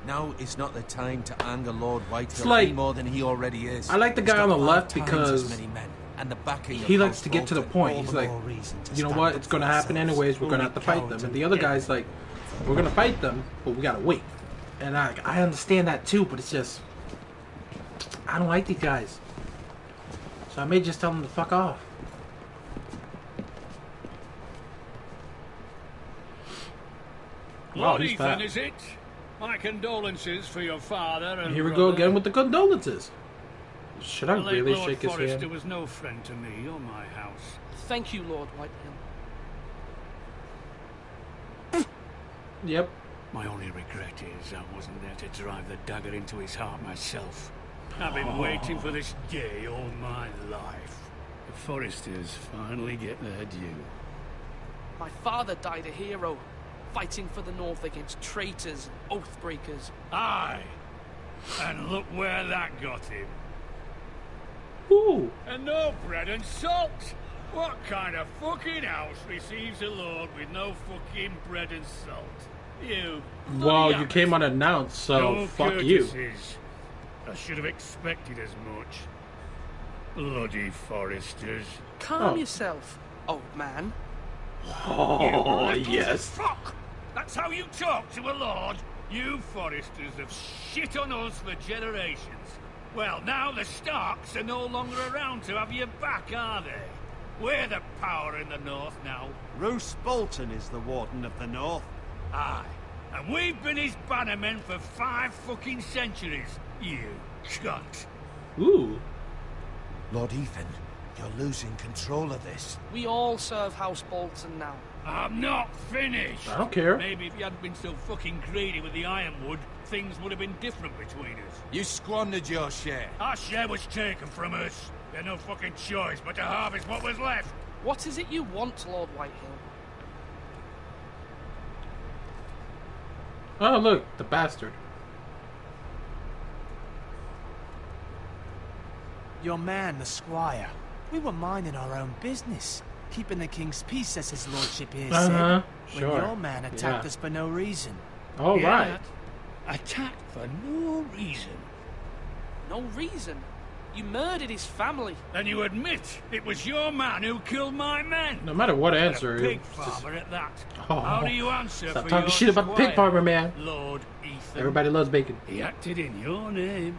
Now is not the time to anger Lord Whitehill like, any more than he already is. I like the guy on the left because and the backing he likes to get to the point. He's like, you know what, it's going to happen anyways, we're going to have to fight them. And the other guy's like, we're going to fight them, but we got to wait. And I understand that too, but it's just, I don't like these guys. So I may just tell them to fuck off. Lord Ethan, is it? My condolences for your father and here we brother. go again with the condolences. Should I The late really Lord shake his Forrester hand? was no friend to me or my house. Thank you, Lord Whitehill. Yep. My only regret is I wasn't there to drive the dagger into his heart myself. I've been waiting for this day all my life. The Forresters finally get their due. My father died a hero, fighting for the North against traitors and oathbreakers. Aye, and look where that got him. Ooh. And no bread and salt. What kind of fucking house receives a lord with no fucking bread and salt? You. Well, you came unannounced, so no fuck you. courtesies. I should have expected as much. Bloody Forresters. Calm yourself, old man. Oh, yes. Fuck! That's how you talk to a lord? You Forresters have shit on us for generations. Well, now the Starks are no longer around to have your back, are they? We're the power in the north now. Roose Bolton is the Warden of the North. Aye. And we've been his bannermen for 5 fucking centuries. You cunt. Ooh. Lord Ethan, you're losing control of this. We all serve House Bolton now. I'm not finished. I don't care. Maybe if you hadn't been so fucking greedy with the ironwood, things would have been different between us. You squandered your share. Our share was taken from us. We had no fucking choice but to harvest what was left. What is it you want, Lord Whitehill? Oh, look, the bastard. Your man, the squire. We were minding our own business, keeping the king's peace, as his lordship here said. Sure. When your man attacked us for no reason. All right. Attacked for no reason. No reason? You murdered his family. And you admit it was your man who killed my men. No matter what answer, a pig it's farmer at that. Oh, How do you answer stop for talking your shit about the pig squire, farmer, man. Lord Ethan? Everybody loves bacon. He acted in your name.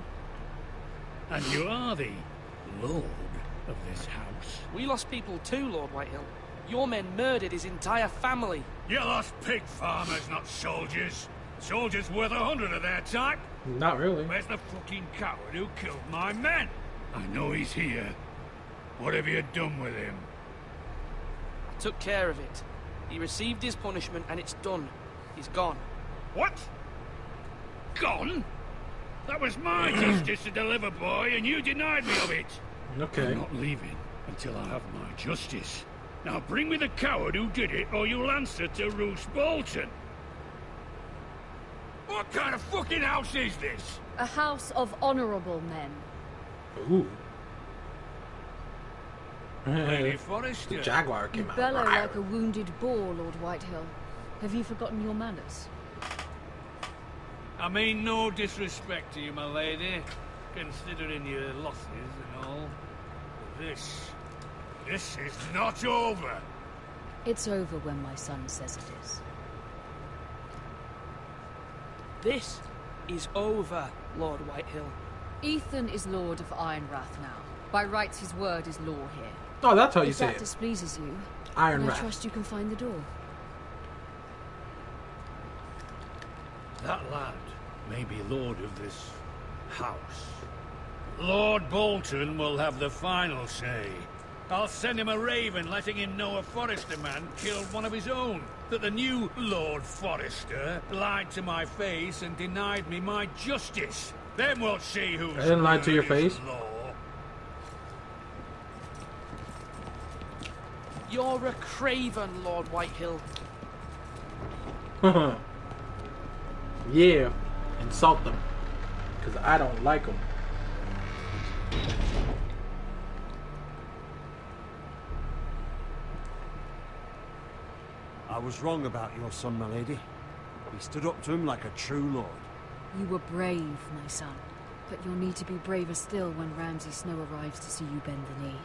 And you are the lord of this house. We lost people too, Lord Whitehill. Your men murdered his entire family. You lost pig farmers, not soldiers. Soldiers worth 100 of their type. Not really. Where's the fucking coward who killed my men? I know he's here. What have you done with him? I took care of it. He received his punishment and it's done. He's gone. What? Gone? That was my justice to deliver, boy, and you denied me of it. Okay. I'm not leaving until I have my justice. Now bring me the coward who did it, or you'll answer to Roose Bolton. What kind of fucking house is this? A house of honourable men. Ooh. Lady Forrester. The Jaguar You came out. bellow like a wounded boar, Lord Whitehill. Have you forgotten your manners? I mean no disrespect to you, my lady, considering your losses and all. But this is not over. It's over when my son says it is. This is over, Lord Whitehill. Ethan is Lord of Ironrath now. By rights, his word is law here. Oh, that's how you if say that it. displeases you, Iron then I Wrath. trust you can find the door. That lad may be lord of this house. Lord Bolton will have the final say. I'll send him a raven letting him know a Forrester man killed one of his own. That the new Lord Forrester lied to my face and denied me my justice. Then we'll see who's I didn't lie to your face. law. You're a craven, Lord Whitehill. Yeah, insult them. Because I don't like them. I was wrong about your son, my lady. He stood up to him like a true lord. You were brave, my son. But you'll need to be braver still when Ramsay Snow arrives to see you bend the knee.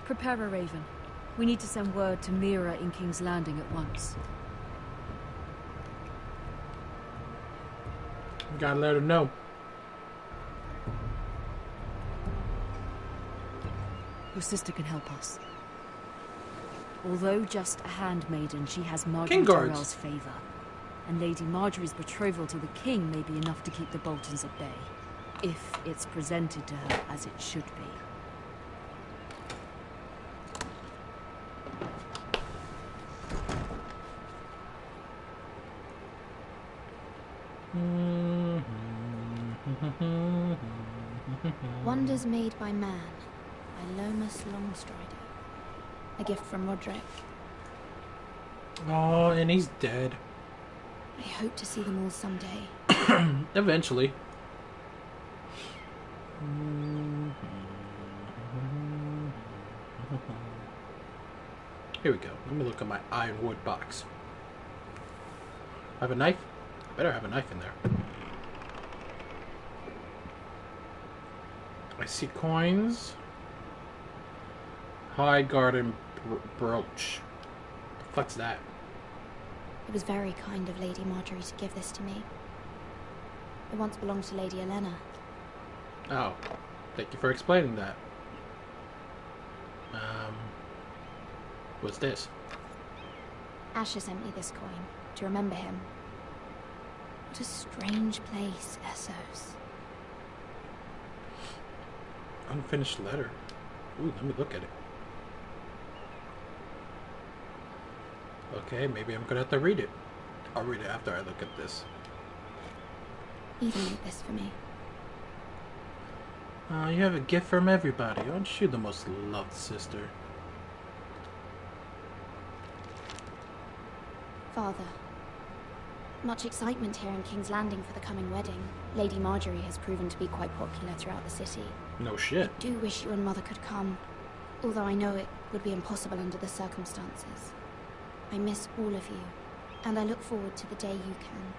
Prepare a raven. We need to send word to Mira in King's Landing at once. Gotta let her know. Your sister can help us. Although just a handmaiden, she has Marjorie King guards. Tyrell's favour. And Lady Marjorie's betrothal to the king may be enough to keep the Boltons at bay. If it's presented to her as it should be. Wonders Made by Man by Lomas Longstrider. A gift from Roderick. Oh, and he's dead. I hope to see them all someday. Eventually. Here we go. Let me look at my ironwood box. I have a knife? I better have a knife in there. I see coins. High garden brooch. The fuck's that? It was very kind of Lady Marjorie to give this to me. It once belonged to Lady Elena. Oh, thank you for explaining that. What's this? Asher sent me this coin to remember him. What a strange place, Essos. Unfinished letter. Ooh, let me look at it. Okay, maybe I'm gonna have to read it. I'll read it after I look at this. Even made this for me. You have a gift from everybody. Aren't you the most loved sister? Father. Much excitement here in King's Landing for the coming wedding. Lady Marjorie has proven to be quite popular throughout the city. No shit. I do wish you and Mother could come, although I know it would be impossible under the circumstances. I miss all of you, and I look forward to the day you can.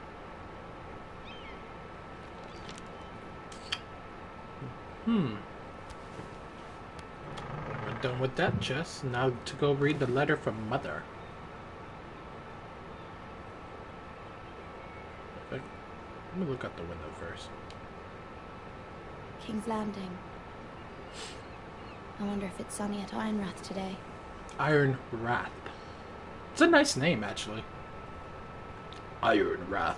We're done with that, Jess. Now to go read the letter from Mother. Let me look out the window first. King's Landing. I wonder if it's sunny at Ironrath today. Ironrath. It's a nice name, actually. Ironrath.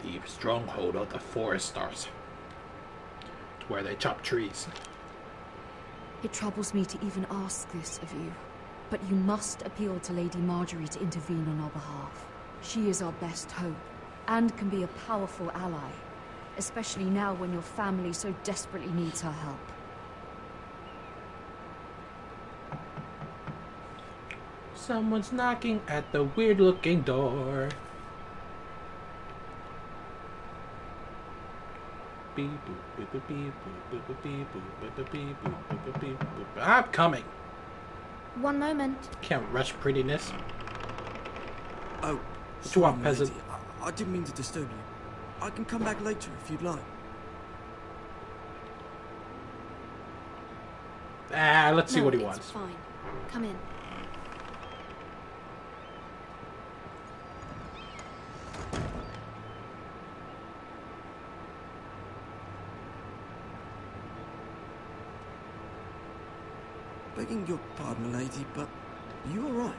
The stronghold of the Foresters. It's where they chop trees. It troubles me to even ask this of you, but you must appeal to Lady Marjorie to intervene on our behalf. She is our best hope, and can be a powerful ally, especially now when your family so desperately needs her help. Someone's knocking at the weird-looking door. I'm coming. One moment. Can't rush prettiness. Oh, what you want, peasant? lady. I didn't mean to disturb you. I can come back later if you'd like. Let's see what he it's wants. Fine. Come in. Begging your pardon, lady, but are you alright?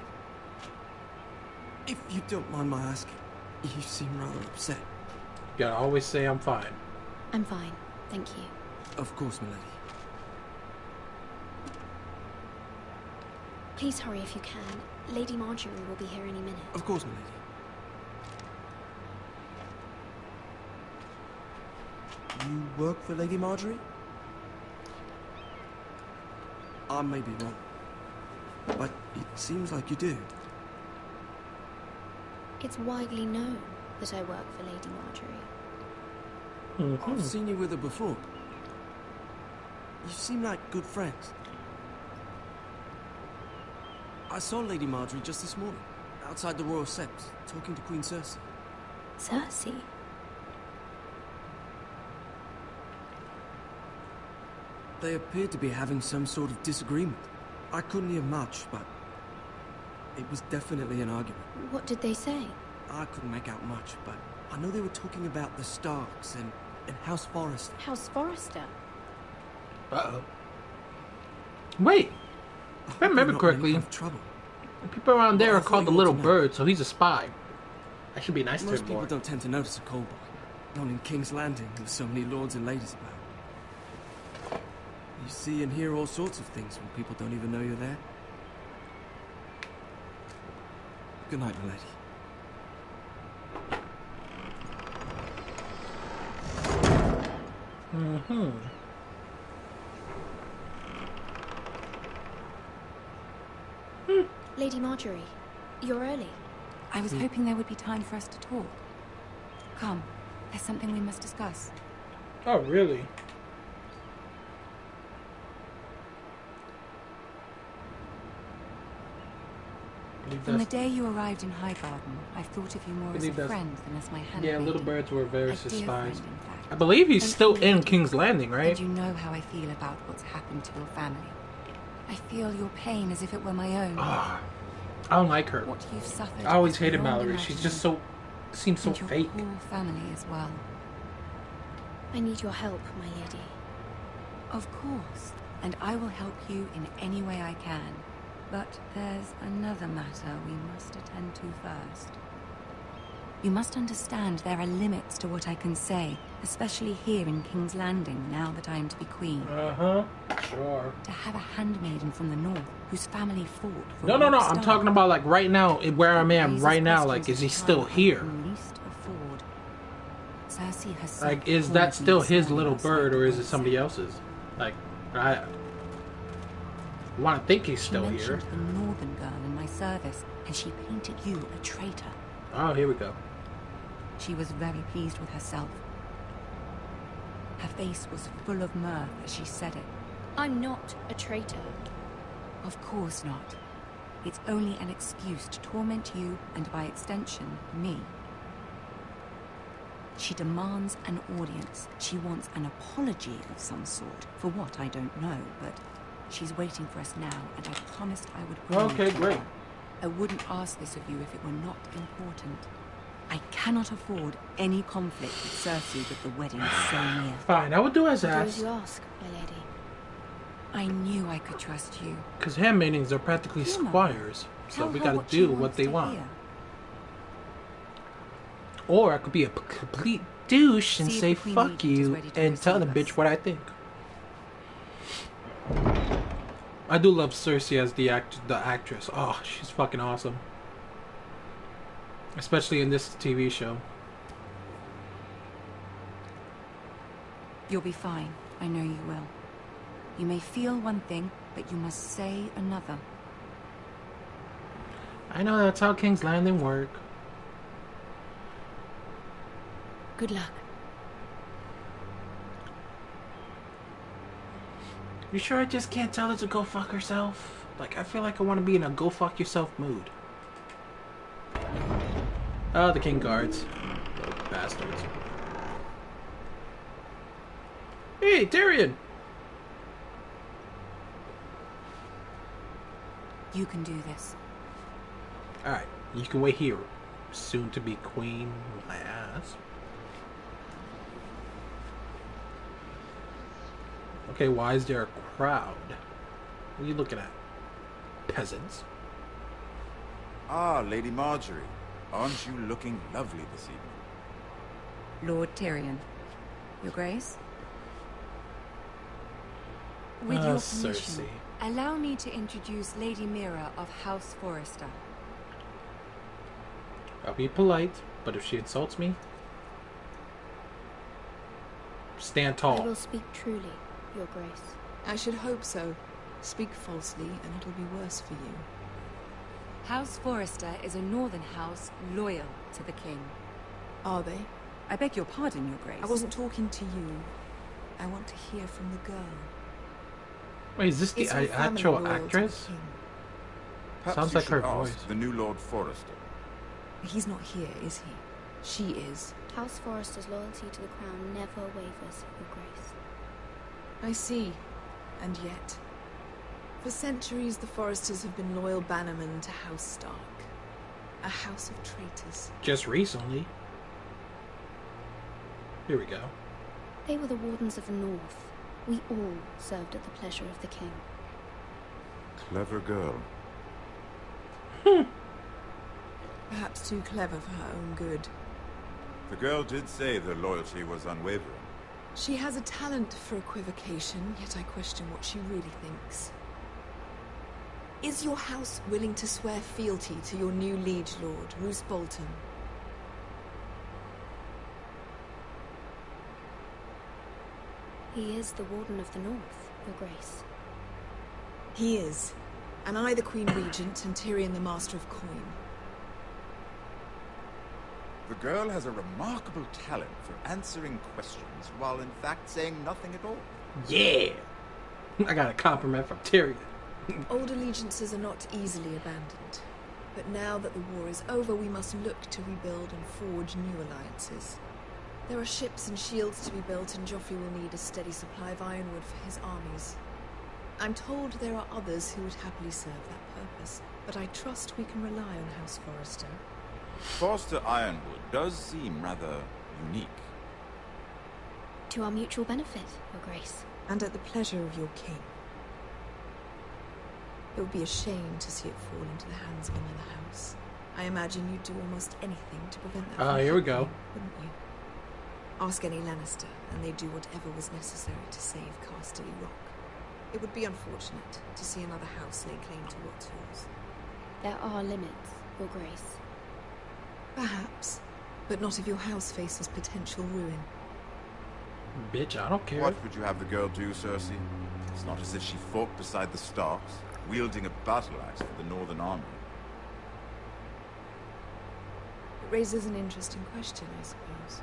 If you don't mind my asking, You seem rather upset. You gotta always say I'm fine. I'm fine, thank you. Of course, milady. Please hurry if you can. Lady Marjorie will be here any minute. Of course, milady. You work for Lady Marjorie? I may be wrong, but it seems like you do. It's widely known that I work for Lady Marjorie. I've seen you with her before. You seem like good friends. I saw Lady Marjorie just this morning, outside the Royal Sept, talking to Queen Cersei. Cersei? They appeared to be having some sort of disagreement. I couldn't hear much, but it was definitely an argument. What did they say? I couldn't make out much, but I know they were talking about the Starks and House Forrester. House Forrester? Uh-oh. Wait. If I remember correctly, trouble. the people around there are called the Little Bird, so he's a spy. I should be nice to Most him people more. don't tend to notice a cold boy. Not in King's Landing, with so many lords and ladies about. You see and hear all sorts of things when people don't even know you're there. Good night, milady. Hmm. Lady Marjorie, you're early. I was hoping there would be time for us to talk. Come, there's something we must discuss. Oh, really? From the day you arrived in Highgarden, I've thought of you more as a friend than as my handmaid. Yeah, Little Birds were various A dear spies. friend, in fact. I believe he's Thank still you, in Lady. King's Landing, right? And you know how I feel about what's happened to your family. I feel your pain as if it were my own. I don't like her. What you've suffered. I always is hated beyond Mallory. She's just imagining. seems so And your fake. whole family as well. I need your help, my lady. Of course, and I will help you in any way I can. But there's another matter we must attend to first. You must understand there are limits to what I can say, especially here in King's Landing, now that I am to be queen. Uh-huh. Sure. To have a handmaiden from the north, whose family fought for No. Lord I'm Stark, talking about like right now, where I am raises right now. Like, questions is he of still time I here? can least afford. Cersei herself Like, is told that me still this his morning little outside bird, the or is Royal it somebody Sept. else's? Like, I want to think he's She still here. mentioned the northern girl in my service, and she painted you a traitor. Oh, here we go. She was very pleased with herself. Her face was full of mirth as she said it. I'm not a traitor. Of course not. It's only an excuse to torment you, and by extension, me. She demands an audience. She wants an apology of some sort. For what, I don't know, but she's waiting for us now, and I promised I would bring Okay, it to great. her. I wouldn't ask this of you if it were not important. I cannot afford any conflict with Cersei with the wedding so near. Fine, I would do as Do as asked. you ask, my lady. I knew I could trust you. Because handmaidens are practically Humor. squires, so Tell we her gotta what she do wants what they to want. hear. Or I could be a complete douche and See if say the Queen fuck Regent is you ready to and tell the receive bitch us. what I think. I do love Cersei as the actress. Oh, she's fucking awesome. Especially in this TV show. You'll be fine. I know you will. You may feel one thing, but you must say another. I know that's how King's Landing work. Good luck. You sure I just can't tell her to go fuck herself? Like, I feel like I want to be in a go fuck yourself mood. Oh, the king guards. Little bastards. Hey, Tyrion! You can do this. Alright, you can wait here. Soon to be queen, my ass. Okay, why is there a crowd? What are you looking at? Peasants. Ah, Lady Marjorie. Aren't you looking lovely this evening? Lord Tyrion. Your Grace? With your permission, Cersei. allow me to introduce Lady Mira of House Forrester. I'll be polite, but if she insults me, stand I tall. will speak truly, Your Grace. I should hope so. Speak falsely, and it'll be worse for you. House Forrester is a northern house loyal to the king. Are they? I beg your pardon, Your Grace. I wasn't talking to you. I want to hear from the girl. Wait, is this the Is her family actual loyal to the actress? king? Perhaps Sounds you like her should ask voice. the new Lord Forrester. He's not here, is he? She is. House Forrester's loyalty to the crown never wavers, Your Grace. I see. And yet, for centuries the Forresters have been loyal bannermen to House Stark. A house of traitors. Just recently. Here we go. They were the Wardens of the North. We all served at the pleasure of the king. Clever girl. Perhaps too clever for her own good. The girl did say their loyalty was unwavering. She has a talent for equivocation, yet I question what she really thinks. Is your house willing to swear fealty to your new liege lord, Roose Bolton? He is the Warden of the North, Your Grace. He is. And I the Queen Regent and Tyrion the Master of Coin. The girl has a remarkable talent for answering questions while in fact saying nothing at all. Yeah! I got a compliment from Tyrion. Old allegiances are not easily abandoned. But now that the war is over, we must look to rebuild and forge new alliances. There are ships and shields to be built, and Joffrey will need a steady supply of ironwood for his armies. I'm told there are others who would happily serve that purpose, but I trust we can rely on House Forrester. Forster Ironwood does seem rather unique. To our mutual benefit, Your Grace. And at the pleasure of your king. It would be a shame to see it fall into the hands of another house. I imagine you'd do almost anything to prevent that from Here we happening, go. wouldn't you? Ask any Lannister, and they'd do whatever was necessary to save Casterly Rock. It would be unfortunate to see another house lay claim to what's yours. There are limits, Your Grace. Perhaps, but not if your house faces potential ruin. Bitch, I don't care. What would you have the girl do, Cersei? It's not as if she fought beside the Starks, wielding a battle axe for the Northern Army. It raises an interesting question, I suppose.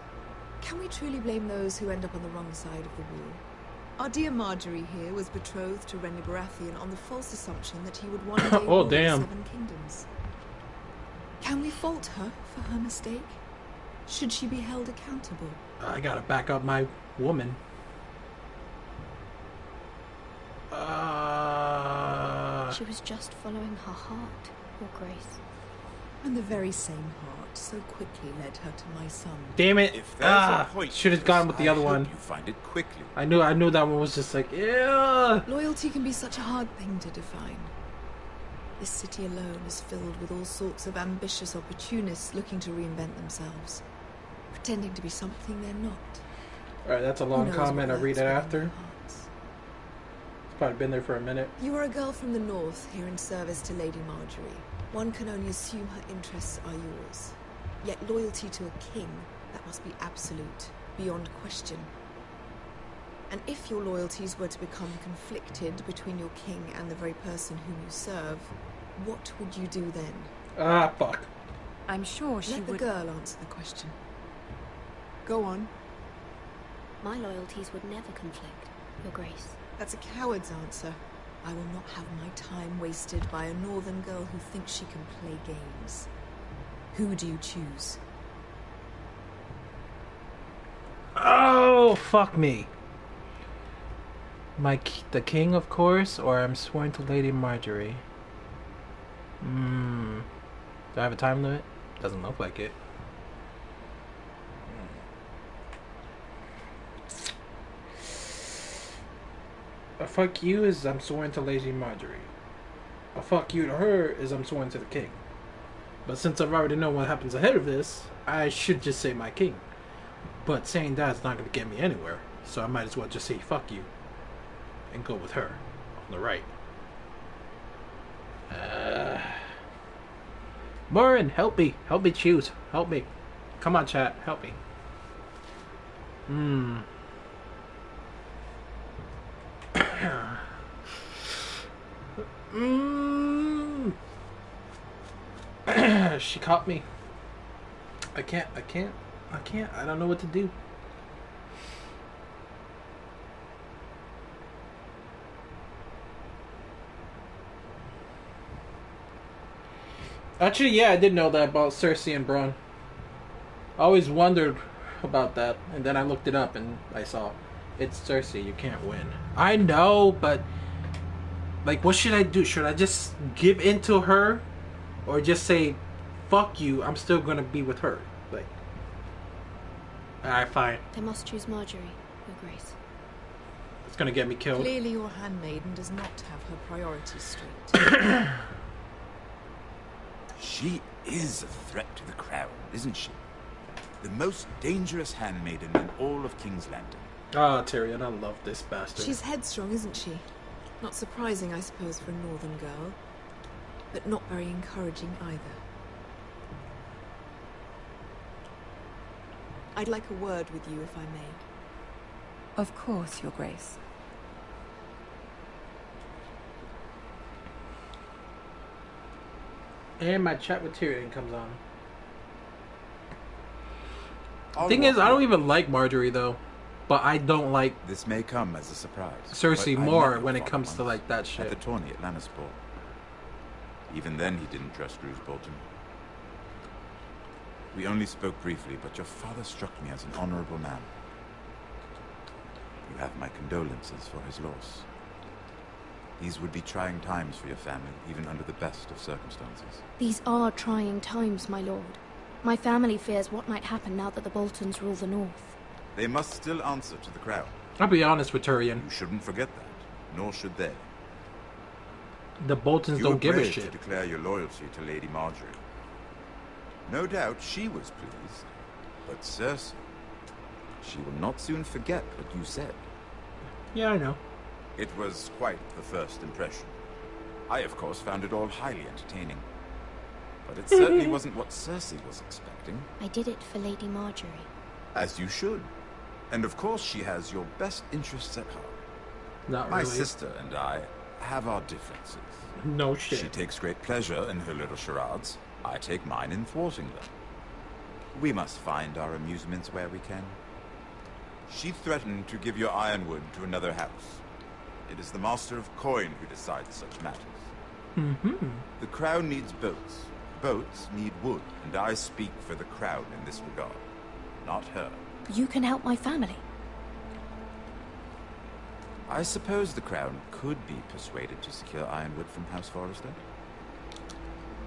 Can we truly blame those who end up on the wrong side of the war? Our dear Marjorie here was betrothed to Renly Baratheon on the false assumption that he would one day rule the damn. Seven Kingdoms. Can we fault her for her mistake? Should she be held accountable? I gotta back up my woman. She was just following her heart, Your Grace. And the very same heart so quickly led her to my son. Damn it! If there's a point Should have to gone this, with the I other hope one. You find it quickly. I knew that one was just like, yeah. Loyalty can be such a hard thing to define. This city alone is filled with all sorts of ambitious opportunists looking to reinvent themselves, pretending to be something they're not. Alright, that's a Who long knows comment. what I'll read it lurks within after. their hearts. It's probably been there for a minute. You are a girl from the north, here in service to Lady Marjorie. One can only assume her interests are yours. Yet loyalty to a king, that must be absolute, beyond question. And if your loyalties were to become conflicted between your king and the very person whom you serve, what would you do then? Ah, fuck. I'm sure she Let the would... girl answer the question. Go on. My loyalties would never conflict, Your Grace. That's a coward's answer. I will not have my time wasted by a northern girl who thinks she can play games. Who do you choose? Oh, fuck me. The king, of course, or I'm sworn to Lady Marjorie. Do I have a time limit? Doesn't look like it. A fuck you is I'm sworn to Lady Marjorie. A fuck you to her is I'm sworn to the king. But since I've already known what happens ahead of this, I should just say my king. But saying that's not going to get me anywhere, so I might as well just say fuck you and go with her on the right. Morin, help me choose. Help me. Come on, chat, help me. She caught me. I can't. I don't know what to do. Actually, yeah, I did know that about Cersei and Bronn. I always wondered about that, and then I looked it up and I saw it's Cersei. You can't win. I know, but like, what should I do? Should I just give in to her, or just say, "Fuck you"? I'm still gonna be with her. Like, alright, fine. They must choose Marjorie, Your Grace. It's gonna get me killed. Clearly, your handmaiden does not have her priorities straight. She is a threat to the crown, isn't she? The most dangerous handmaiden in all of King's Landing. Ah, Tyrion, I love this bastard. She's headstrong, isn't she? Not surprising, I suppose, for a northern girl. But not very encouraging either. I'd like a word with you, if I may. Of course, Your Grace. And my chat with Tyrion comes on. The thing is, I don't even like Marjorie, though. But I don't like... This may come as a surprise. Cersei more when it comes to, like, that shit. At the tourney at Lannisport. Even then, he didn't trust Roose Bolton. We only spoke briefly, but your father struck me as an honorable man. You have my condolences for his loss. These would be trying times for your family, even under the best of circumstances. These are trying times, my lord. My family fears what might happen now that the Boltons rule the north. They must still answer to the crown. I'll be honest with Tyrion. You shouldn't forget that, nor should they. The Boltons don't give a shit. You were brave to declare your loyalty to Lady Marjorie. No doubt she was pleased, but Cersei, she will not soon forget what you said. Yeah, I know. It was quite the first impression. I, of course, found it all highly entertaining. But it certainly wasn't what Cersei was expecting. I did it for Lady Marjorie. As you should. And of course she has your best interests at heart. Not My really. sister and I have our differences. No shit. She takes great pleasure in her little charades. I take mine in thwarting them. We must find our amusements where we can. She threatened to give your ironwood to another house. It is the Master of Coin who decides such matters. Mm-hmm. The crown needs boats. Boats need wood, and I speak for the crown in this regard. Not her. You can help my family. I suppose the crown could be persuaded to secure ironwood from House Forrester.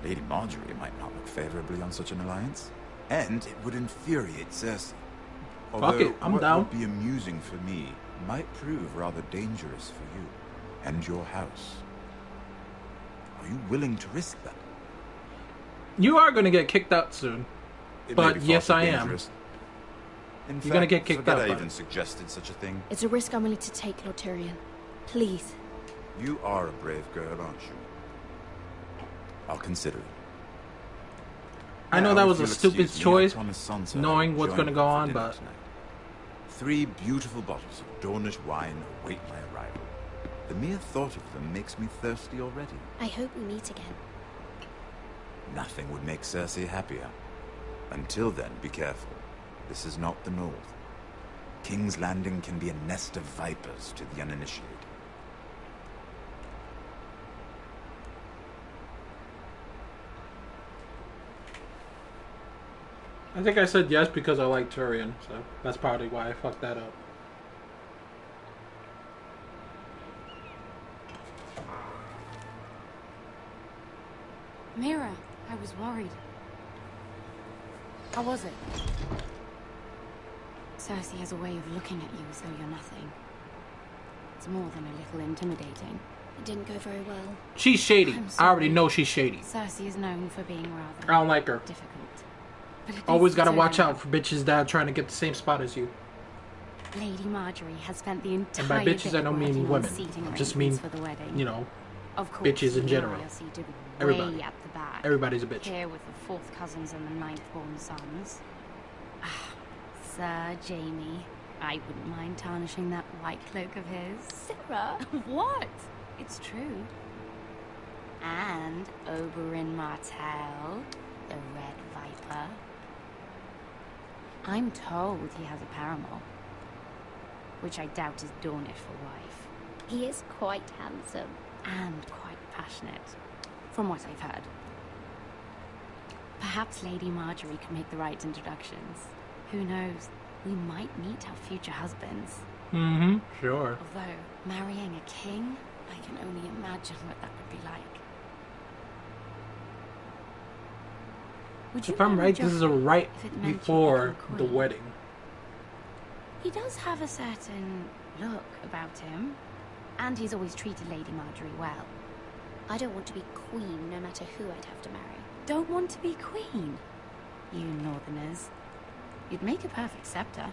Lady Marjorie might not look favorably on such an alliance, and it would infuriate Cersei. Although I'm what down. would be amusing for me might prove rather dangerous for you and your house. Are you willing to risk that? You are going to get kicked out soon. It may But be yes, far I too am. dangerous. You're going to get kicked forget out. I but- even suggested such a thing. It's a risk I'm willing to take, Lord Tyrion. Please. You are a brave girl, aren't you? I'll consider it. I know Now, that if was a you'll stupid excuse me, I choice, promised Sansa knowing what's join going to go for on, dinner but... tonight. 3 beautiful bottles of Dornish wine await my arrival. The mere thought of them makes me thirsty already. I hope we meet again. Nothing would make Cersei happier. Until then, be careful. This is not the North. King's Landing can be a nest of vipers to the uninitiated. I think I said yes because I like Tyrion, so that's probably why I fucked that up. Mira, I was worried. How was it? Cersei has a way of looking at you as though you're nothing. It's more than a little intimidating. It didn't go very well. She's shady. I already know she's shady. Cersei is known for being rather I don't like her. difficult. But at Always least gotta it's watch over out for bitches that are trying to get the same spot as you. now. Lady Marjorie has spent the entire And by bitches, day I don't mean working on women. seating I just arrangements mean, for the wedding. you know, Of course, bitches in the general. royal seated Everybody. way at the back. Everybody's a bitch. Here with the fourth cousins and the ninth-born sons. Ah, Sir Jamie, I wouldn't mind tarnishing that white cloak of his. Sarah? What? It's true. And Oberyn Martell, the Red Viper. I'm told he has a paramour, which I doubt is Dornish for wife. He is quite handsome. And quite passionate, from what I've heard. Perhaps Lady Marjorie can make the right introductions. Who knows? We might meet our future husbands. Mm-hmm. Sure. Although, marrying a king, I can only imagine what that would be like. Would you If I'm marry right, this is a Joffrey right if it meant you before become the queen? wedding. He does have a certain look about him, and he's always treated Lady Marjorie well. I don't want to be queen no matter who I'd have to marry. Don't want to be queen? You northerners. You'd make a perfect scepter.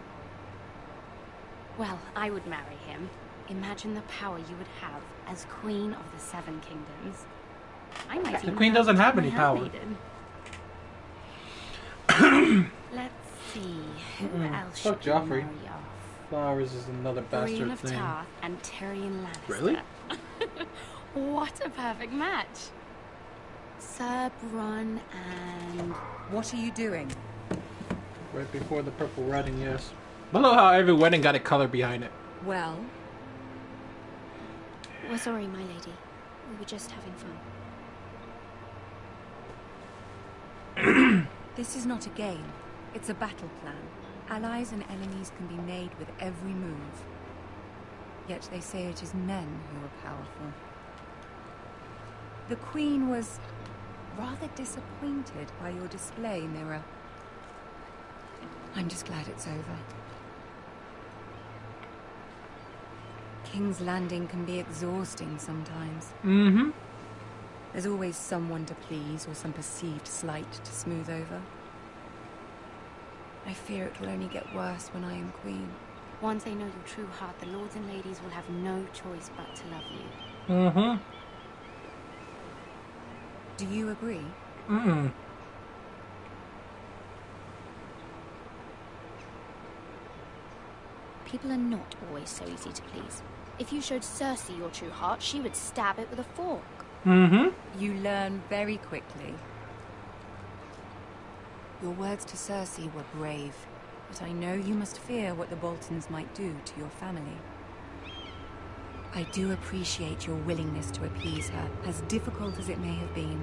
Well, I would marry him. Imagine the power you would have as Queen of the Seven Kingdoms. I might The even queen doesn't have my any power. handmaiden. Let's see, who else Fuck should we Joffrey. marry off? Flowers is another Brienne bastard of thing. Tarth and Tyrion Lannister. Really? What a perfect match. Sir Bronn and... What are you doing? Right before the purple wedding, yes. I love how every wedding got a color behind it. Well, We're sorry, my lady. We were just having fun. this is not a game. It's a battle plan. Allies and enemies can be made with every move. Yet they say it is men who are powerful. The Queen was rather disappointed by your display, Mira. I'm just glad it's over. King's Landing can be exhausting sometimes. Mm-hmm. There's always someone to please or some perceived slight to smooth over. I fear it will only get worse when I am queen. Once they know your true heart, the lords and ladies will have no choice but to love you. Mm-hmm. Do you agree? Mm-mm. People are not always so easy to please. If you showed Cersei your true heart, she would stab it with a fork. Mm-hmm. You learn very quickly. Your words to Cersei were brave, but I know you must fear what the Boltons might do to your family. I do appreciate your willingness to appease her, as difficult as it may have been.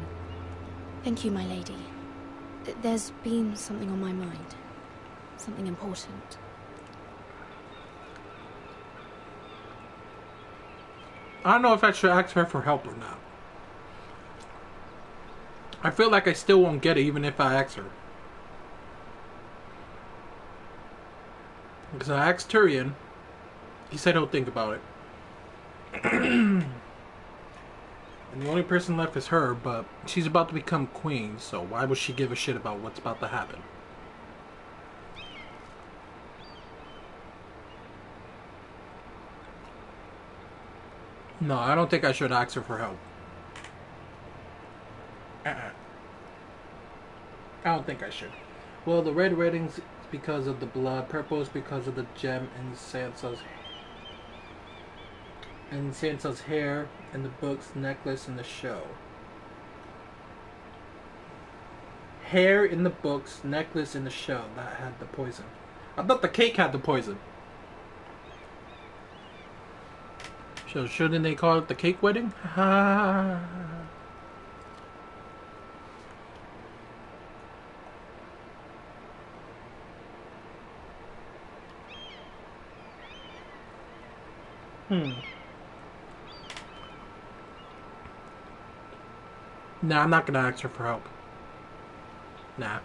Thank you, my lady. There's been something on my mind. Something important. I don't know if I should ask her for help or not. I feel like I still won't get it even if I ask her. Because I asked Tyrion. He said he'll think about it. And the only person left is her, but she's about to become queen, so why would she give a shit about what's about to happen? No, I don't think I should ask her for help. I don't think I should. Well, the red wedding's because of the blood, purple is because of the gem in Sansa's hair, and the books, necklace, and the show. Hair in the books, necklace in the show. That had the poison. I thought the cake had the poison. So shouldn't they call it the cake wedding? Nah, I'm not gonna ask her for help. Nah.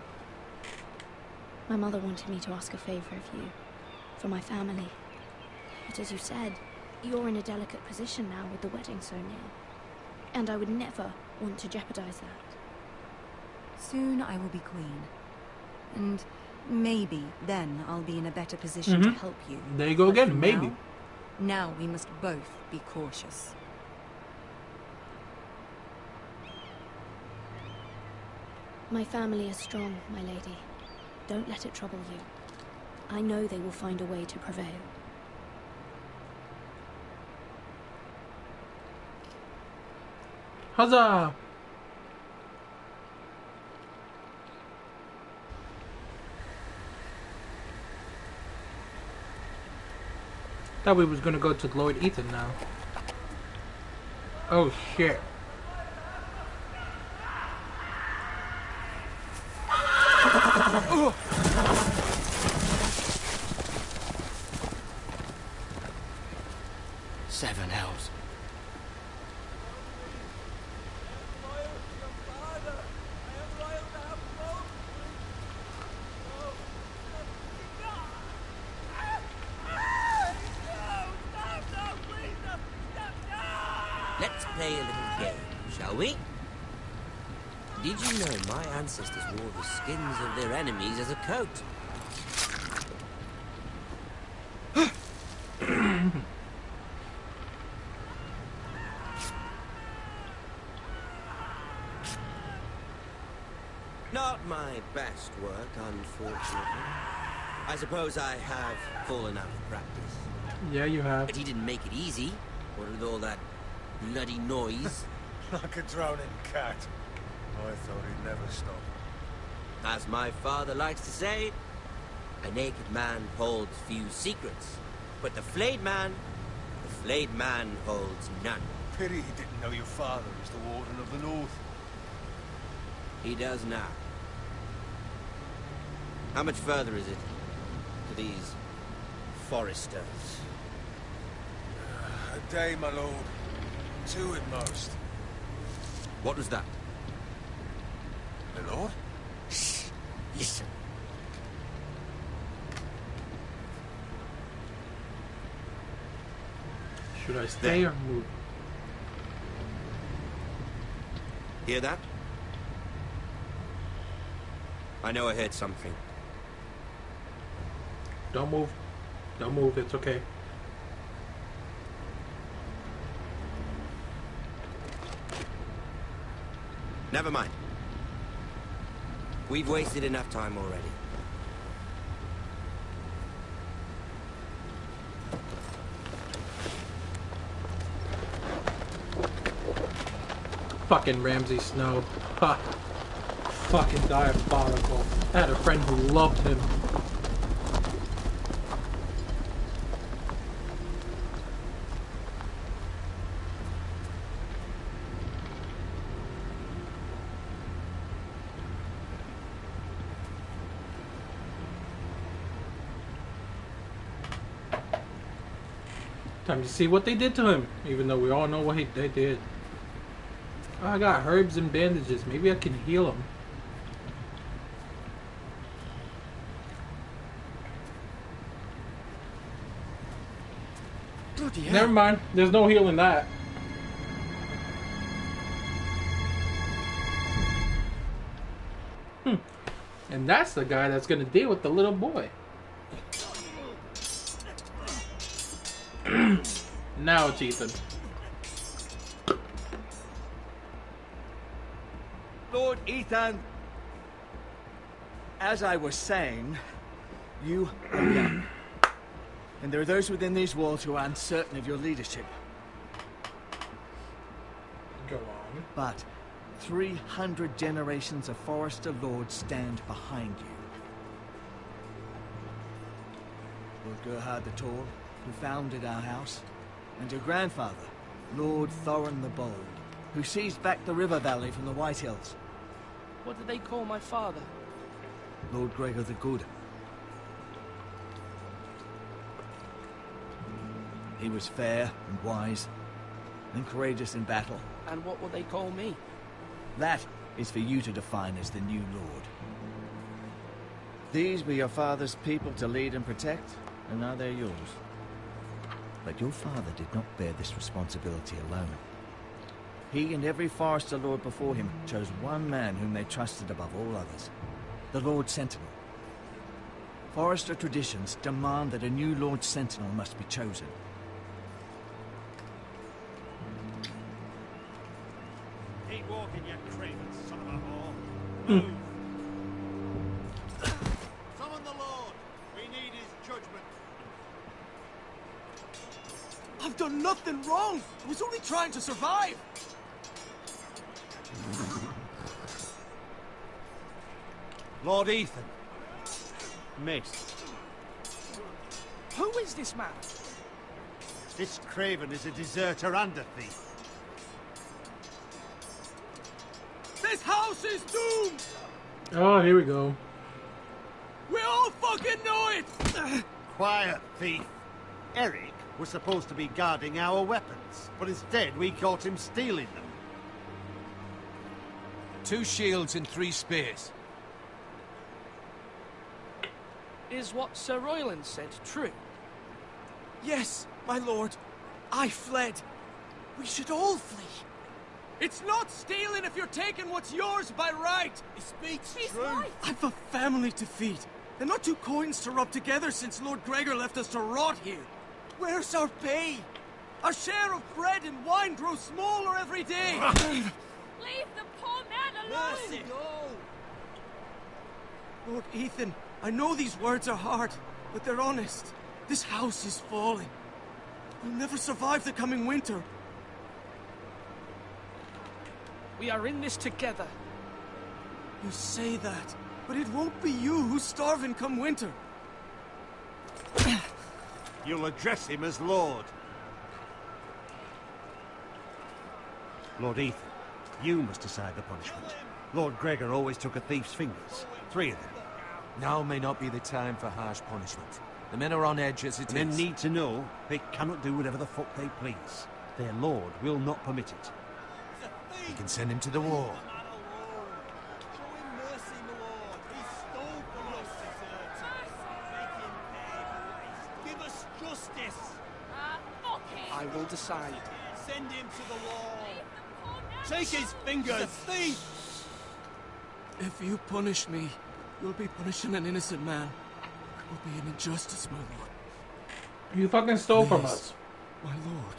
My mother wanted me to ask a favor of you. For my family. But as you said, You're in a delicate position now with the wedding so near. And I would never want to jeopardize that. Soon I will be queen. And maybe then I'll be in a better position to help you. There you go But again, for maybe. Now we must both be cautious. My family is strong, my lady. Don't let it trouble you. I know they will find a way to prevail. Huzzah! Thought we was gonna go to Lord Ethan now. Oh shit. Seven hells. Let's play a little game, shall we? Did you know my ancestors wore the skins of their enemies as a coat? Not my best work, unfortunately. I suppose I have fallen out of practice. Yeah, you have. But he didn't make it easy. What with all that bloody noise? Like a drowning cat. I thought he'd never stop. As my father likes to say, a naked man holds few secrets. But the flayed man holds none. Pity he didn't know your father was the Warden of the North. He does now. How much further is it to these foresters? A day, my lord. 2 at most. What was that? My lord? Shh. Listen. Should I stay or move? Hear that? I know I heard something. Don't move. Don't move, it's okay. Never mind. We've wasted enough time already. Fucking Ramsay Snow. Ha. Fucking diabolical. I had a friend who loved him. Time to see what they did to him, even though we all know what they did. Oh, I got herbs and bandages. Maybe I can heal him. Bloody hell. Never mind. There's no healing that. And that's the guy that's gonna deal with the little boy. Now it's Ethan. Lord Ethan, as I was saying, you are young. And there are those within these walls who are uncertain of your leadership. Go on. But 300 generations of Forester Lords stand behind you. Lord Gerhard the Tall, who founded our house, and your grandfather, Lord Thorin the Bold, who seized back the river valley from the White Hills. What did they call my father? Lord Gregor the Good. He was fair and wise, and courageous in battle. And what will they call me? That is for you to define as the new lord. These were your father's people to lead and protect, and now they're yours. But your father did not bear this responsibility alone. He and every Forester Lord before him chose one man whom they trusted above all others, the Lord Sentinel. Forester traditions demand that a new Lord Sentinel must be chosen. Keep walking, you craven son of a whore. Move! Summon the Lord! We need his judgment. I've done nothing wrong! I was only trying to survive! Lord Ethan. Miss. Who is this man? This craven is a deserter and a thief. This house is doomed! Oh, here we go. We all fucking know it! Quiet, thief. Eric was supposed to be guarding our weapons, but instead we caught him stealing them. 2 shields and 3 spears. Is what Sir Royland said true? Yes, my lord. I fled. We should all flee. It's not stealing if you're taking what's yours by right. He speaks true. Right. I've a family to feed, and not 2 coins to rub together since Lord Gregor left us to rot here. Where's our pay? Our share of bread and wine grows smaller every day. Leave the poor man alone! Mercy, no! Lord Ethan, I know these words are hard, but they're honest. This house is falling. We'll never survive the coming winter. We are in this together. You say that, but it won't be you who's starving come winter. You'll address him as Lord. Lord Ethan, you must decide the punishment. Lord Gregor always took a thief's fingers. 3 of them. Now may not be the time for harsh punishment. The men are on edge as it is. Men need to know they cannot do whatever the fuck they please. Their lord will not permit it. You can send him to the war. Give us justice. I will decide. Send him to the wall. Take his fingers. Thief. If you punish me, you'll be punishing an innocent man. It will be an injustice, my lord. You fucking stole from Please, us. My lord,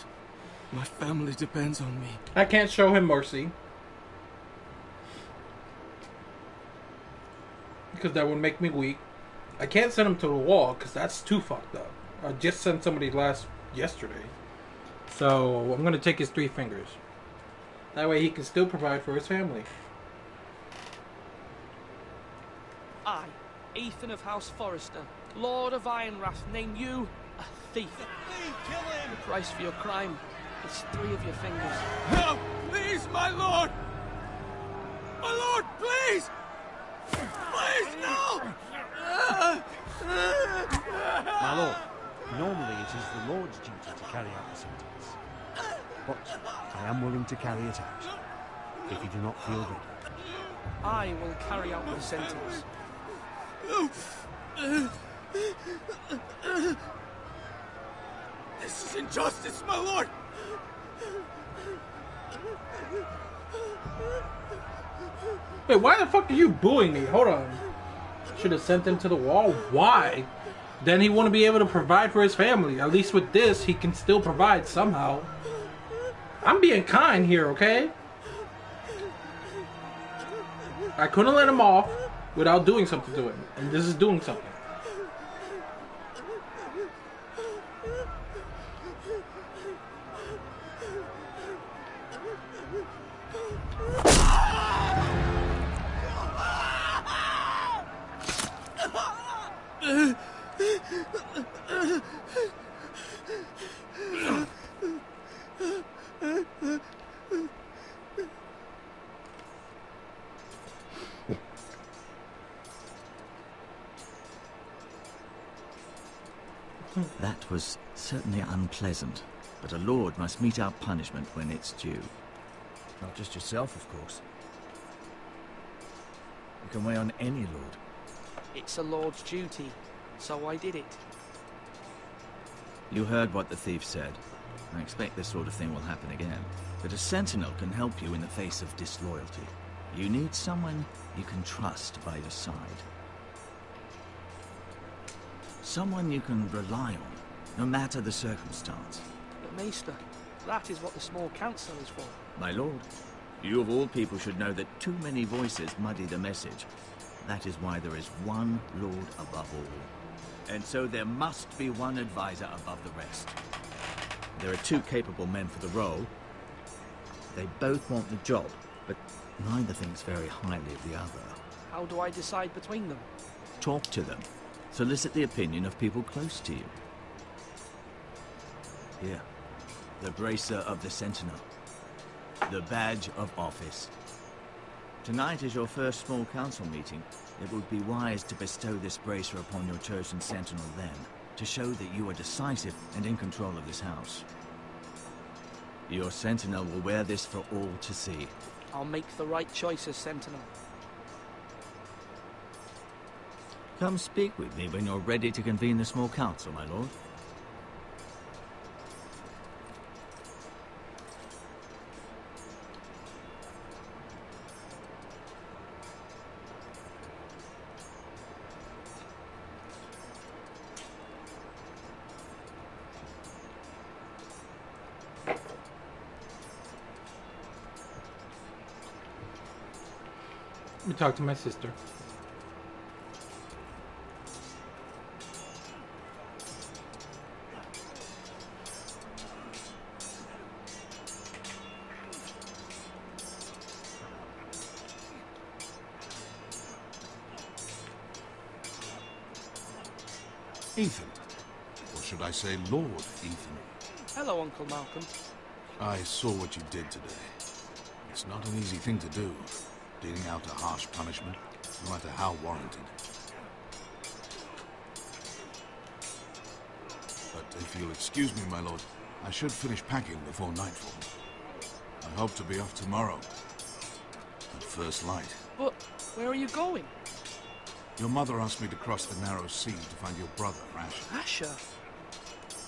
my family depends on me. I can't show him mercy. Because that would make me weak. I can't send him to the wall because that's too fucked up. I just sent somebody yesterday. So I'm going to take his 3 fingers. That way he can still provide for his family. I, Ethan of House Forester, Lord of Ironrath, name you a thief. Kill him. The price for your crime is 3 of your fingers. No! Please, my lord! My lord, please! Please, no! My lord, normally it is the Lord's duty to carry out the sentence. But I am willing to carry it out, if you do not feel ready. I will carry out the sentence. This is injustice, my lord! Wait, why the fuck are you booing me? Hold on. Should have sent him to the wall. Why? Then he wouldn't be able to provide for his family. At least with this, he can still provide somehow. I'm being kind here, okay? I couldn't let him off without doing something to him. And this is doing something. That was certainly unpleasant, but a lord must mete out punishment when it's due. Not just yourself, of course. You can weigh on any lord. It's a lord's duty, so I did it. You heard what the thief said. I expect this sort of thing will happen again. But a sentinel can help you in the face of disloyalty. You need someone you can trust by your side. Someone you can rely on, no matter the circumstance. But Maester, that is what the small council is for. My lord, you of all people should know that too many voices muddy the message. That is why there is one lord above all. And so there must be one advisor above the rest. There are two capable men for the role. They both want the job, but neither thinks very highly of the other. How do I decide between them? Talk to them. Solicit the opinion of people close to you. Here, the bracer of the Sentinel. The badge of office. Tonight is your first small council meeting. It would be wise to bestow this bracer upon your chosen Sentinel then, to show that you are decisive and in control of this house. Your Sentinel will wear this for all to see. I'll make the right choice as Sentinel. Come speak with me when you're ready to convene the small council, my lord. Let me talk to my sister. Ethan. Or should I say Lord Ethan? Hello, Uncle Malcolm. I saw what you did today. It's not an easy thing to do, dealing out a harsh punishment, no matter how warranted. But if you'll excuse me, my lord, I should finish packing before nightfall. I hope to be off tomorrow, at first light. But where are you going? Your mother asked me to cross the narrow sea to find your brother, Asher. Asher?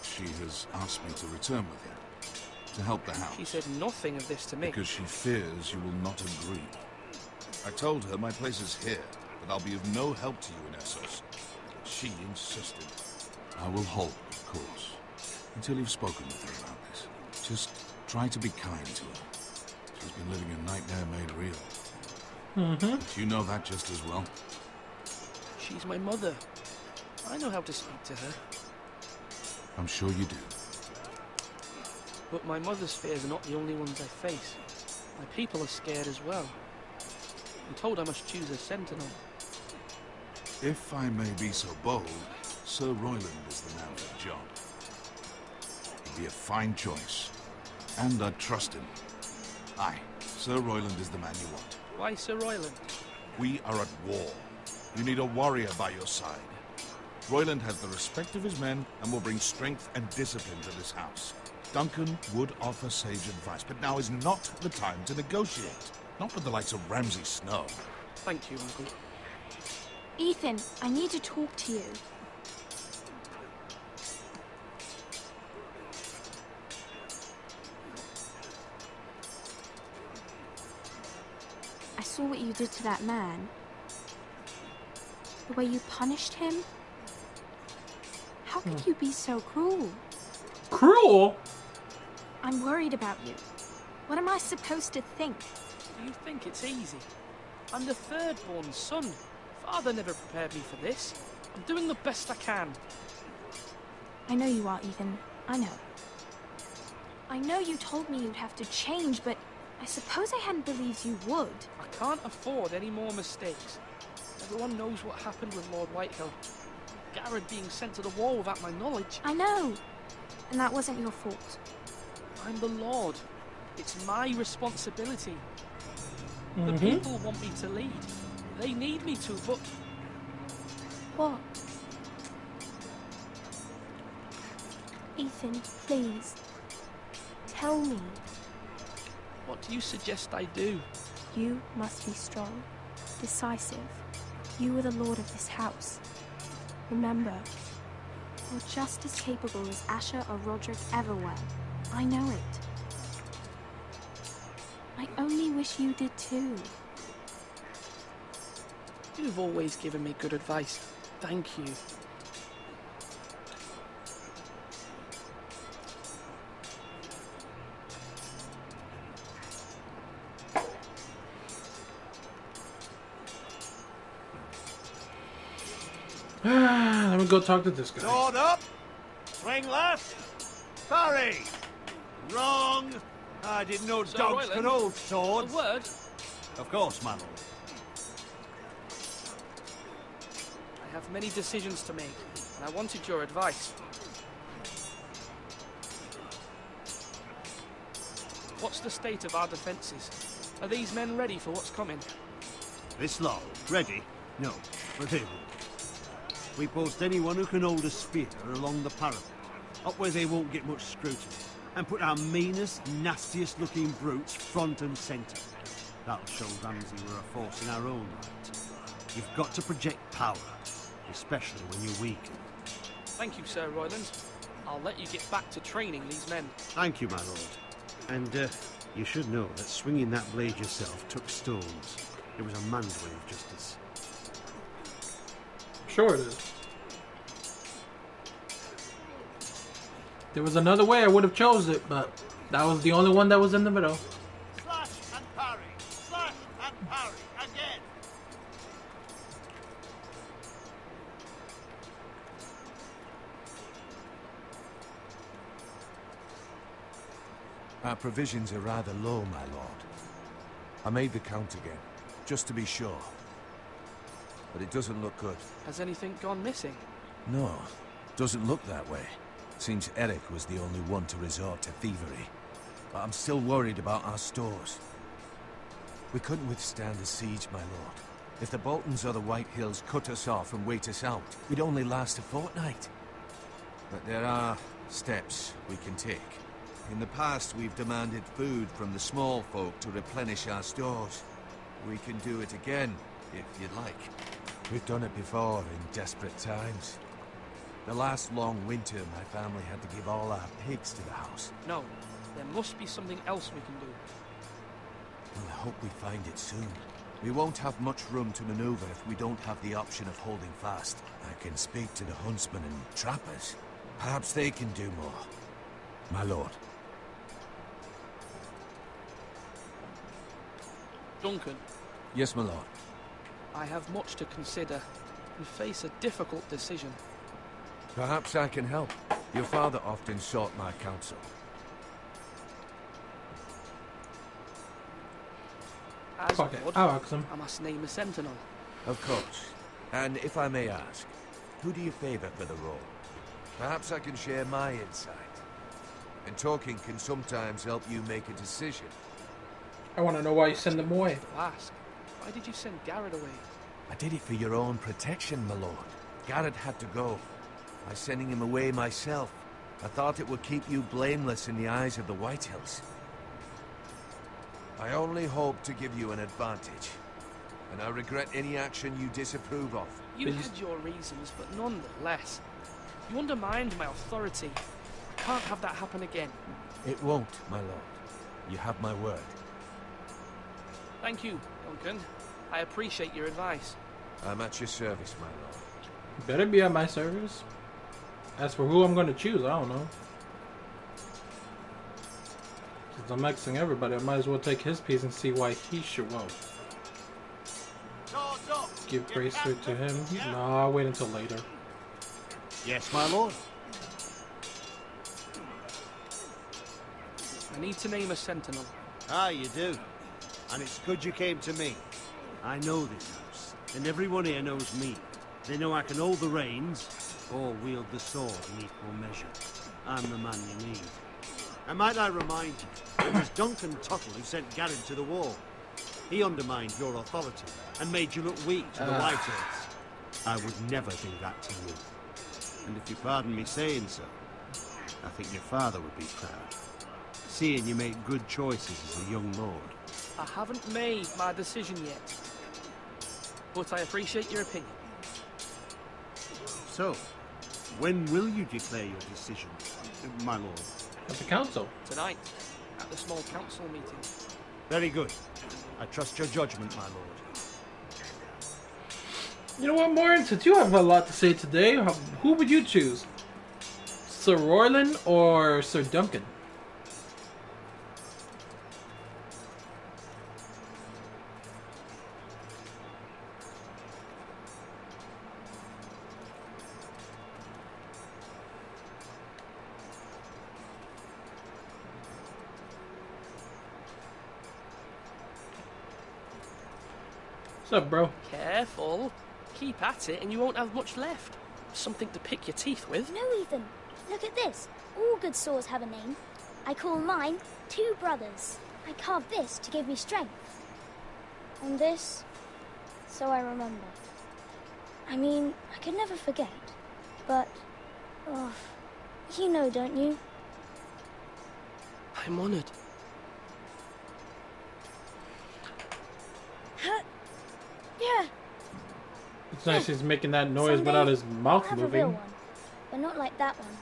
She has asked me to return with him, to help the house. She said nothing of this to me. Because she fears you will not agree. I told her my place is here, that I'll be of no help to you in Essos. She insisted. I will hold, of course, until you've spoken with her about this. Just try to be kind to her. She's been living a nightmare made real. But you know that just as well. She's my mother. I know how to speak to her. I'm sure you do. But my mother's fears are not the only ones I face. My people are scared as well. I'm told I must choose a sentinel. If I may be so bold, Sir Royland is the man for the job. He'd be a fine choice. And I'd trust him. Aye, Sir Royland is the man you want. Why Sir Royland? We are at war. You need a warrior by your side. Royland has the respect of his men and will bring strength and discipline to this house. Duncan would offer sage advice, but now is not the time to negotiate. Not with the likes of Ramsay Snow. Thank you, Uncle. Ethan, I need to talk to you. I saw what you did to that man. The way you punished him. How could you be so cruel? Cruel? I'm worried about you. What am I supposed to think? Do you think it's easy? I'm the third-born son. Father never prepared me for this. I'm doing the best I can. I know you are, Ethan. I know. I know you told me you'd have to change, but I suppose I hadn't believed you would. I can't afford any more mistakes. Everyone knows what happened with Lord Whitehill. Garrett being sent to the war without my knowledge. I know. And that wasn't your fault. I'm the Lord. It's my responsibility. The people want me to lead. They need me to, but... What? Ethan, please. Tell me. What do you suggest I do? You must be strong, decisive. You are the lord of this house. Remember, You're just as capable as Asher or Roderick ever were. I know it. I only wish you did too. You've always given me good advice. Thank you. Let me go talk to this guy. Sword up! Swing left! Parry! Wrong! I didn't know Sir dogs Royland, could hold swords. A word? Of course, my lord. I have many decisions to make, and I wanted your advice. What's the state of our defences? Are these men ready for what's coming? This lot, ready? No, but they won't. We post anyone who can hold a spear along the parapet, up where they won't get much scrutiny, and put our meanest, nastiest looking brutes front and centre. That'll show Ramsay we're a force in our own right. You've got to project power, especially when you're weak. Thank you, Sir Royland. I'll let you get back to training these men. Thank you, my lord. And you should know that swinging that blade yourself took stones. It was a man's way of justice. Sure it is. There was another way I would have chose it, but that was the only one that was in the middle. Slash and parry! Slash and parry! Again! Our provisions are rather low, my lord. I made the count again, just to be sure. But it doesn't look good. Has anything gone missing? No, doesn't look that way. Seems Eric was the only one to resort to thievery. But I'm still worried about our stores. We couldn't withstand a siege, my lord. If the Boltons or the White Hills cut us off and wait us out, we'd only last a fortnight. But there are steps we can take. In the past, we've demanded food from the small folk to replenish our stores. We can do it again, if you'd like. We've done it before in desperate times. The last long winter, my family had to give all our pigs to the house. No, there must be something else we can do. Well, I hope we find it soon. We won't have much room to maneuver if we don't have the option of holding fast. I can speak to the huntsmen and trappers. Perhaps they can do more. My lord. Duncan. Yes, my lord. I have much to consider and face a difficult decision. Perhaps I can help. Your father often sought my counsel. As Fuck it, Lord, I'll ask him. I must name a sentinel. Of course. And if I may ask, who do you favor for the role? Perhaps I can share my insight. And talking can sometimes help you make a decision. I want to know why you send them away. Ask, why did you send Garrett away? I did it for your own protection, my lord. Garrett had to go. By sending him away myself, I thought it would keep you blameless in the eyes of the White Hills. I only hope to give you an advantage, and I regret any action you disapprove of. You had your reasons, but nonetheless, you undermined my authority. I can't have that happen again. It won't, my lord. You have my word. Thank you, Duncan. I appreciate your advice. I'm at your service, my lord. You better be at my service. As for who I'm going to choose, I don't know. Since I'm Xing everybody, I might as well take his piece and see why he should won't. Give bracer to him? No, I'll wait until later. Yes, my lord. I need to name a sentinel. Ah, you do. And it's good you came to me. I know this house, and everyone here knows me. They know I can hold the reins, or wield the sword in equal measure. I'm the man you need. And might I remind you, it was Duncan Tuttle who sent Garrett to the wall. He undermined your authority, and made you look weak to the White Hills. I would never do that to you. And if you pardon me saying so, I think your father would be proud. Seeing you make good choices as a young lord. I haven't made my decision yet, but I appreciate your opinion. So, When will you declare your decision, my lord? At the council. Tonight, at the small council meeting. Very good. I trust your judgment, my lord. You know what, Morin? Since you have a lot to say today, who would you choose? Sir Royland or Sir Duncan? What's up, bro? Careful. Keep at it and you won't have much left. Something to pick your teeth with. No, Ethan. Look at this. All good swords have a name. I call mine Two Brothers. I carved this to give me strength. And this, so I remember. I mean, I could never forget. But, oh, you know, don't you? I'm honored. Yeah. It's nice he's making that noise without his mouth I'll have a real moving. one, but not like that one.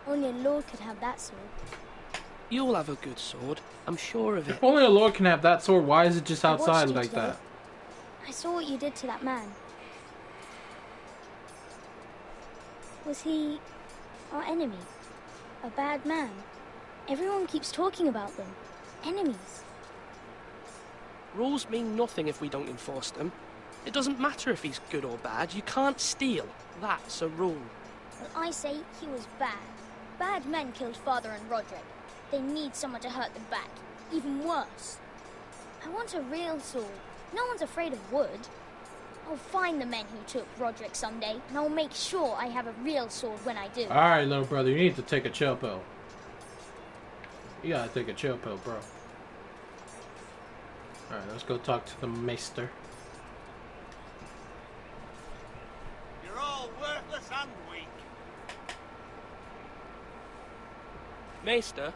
Only a lord could have that sword. You'll have a good sword. I'm sure of it. If only a lord can have that sword, why is it just I watched outside you like today. that? I saw what you did to that man. Was he our enemy? A bad man? Everyone keeps talking about them. Enemies. Rules mean nothing if we don't enforce them. It doesn't matter if he's good or bad. You can't steal. That's a rule. Well, I say he was bad. Bad men killed Father and Roderick. They need someone to hurt them back. Even worse. I want a real sword. No one's afraid of wood. I'll find the men who took Roderick someday, and I'll make sure I have a real sword when I do. Alright, little brother, you need to take a chill pill. You gotta take a chill pill, bro. Alright, let's go talk to the maester. You're all worthless and weak. Maester?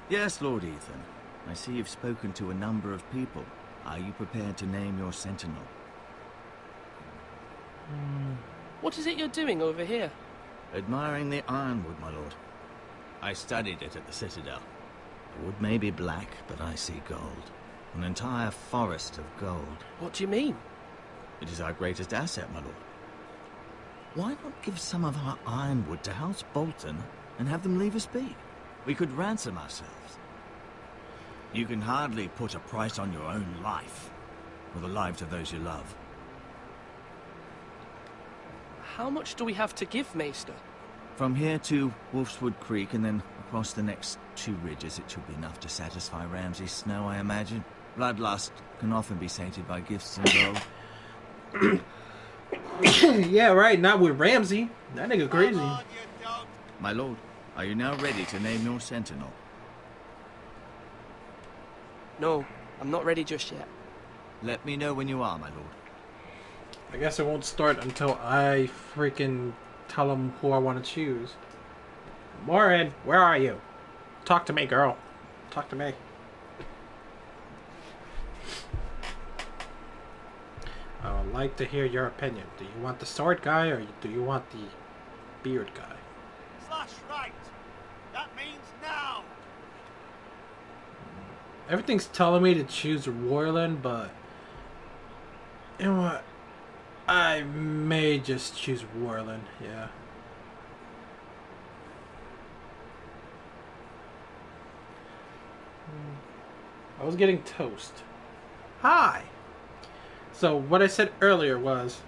Yes, Lord Ethan. I see you've spoken to a number of people. Are you prepared to name your sentinel? What is it you're doing over here? Admiring the ironwood, my lord. I studied it at the Citadel. The wood may be black, but I see gold. An entire forest of gold. What do you mean? It is our greatest asset, my lord. Why not give some of our ironwood to House Bolton and have them leave us be? We could ransom ourselves. You can hardly put a price on your own life, or the lives of those you love. How much do we have to give, Maester? From here to Wolfswood Creek and then across the next 2 ridges, it should be enough to satisfy Ramsay's Snow, I imagine. Bloodlust can often be sated by gifts and gold. Yeah, right, not with Ramsay. That nigga crazy. My lord, are you now ready to name your sentinel? No, I'm not ready just yet. Let me know when you are, my lord. I guess it won't start until I freaking tell him who I want to choose. Morin, where are you? Talk to me, girl. Talk to me. I would like to hear your opinion. Do you want the sword guy or do you want the beard guy? Slash right. That means now. Everything's telling me to choose Royland, but you know what? I may just choose Royland, yeah. I was getting toast. Hi! So what I said earlier was,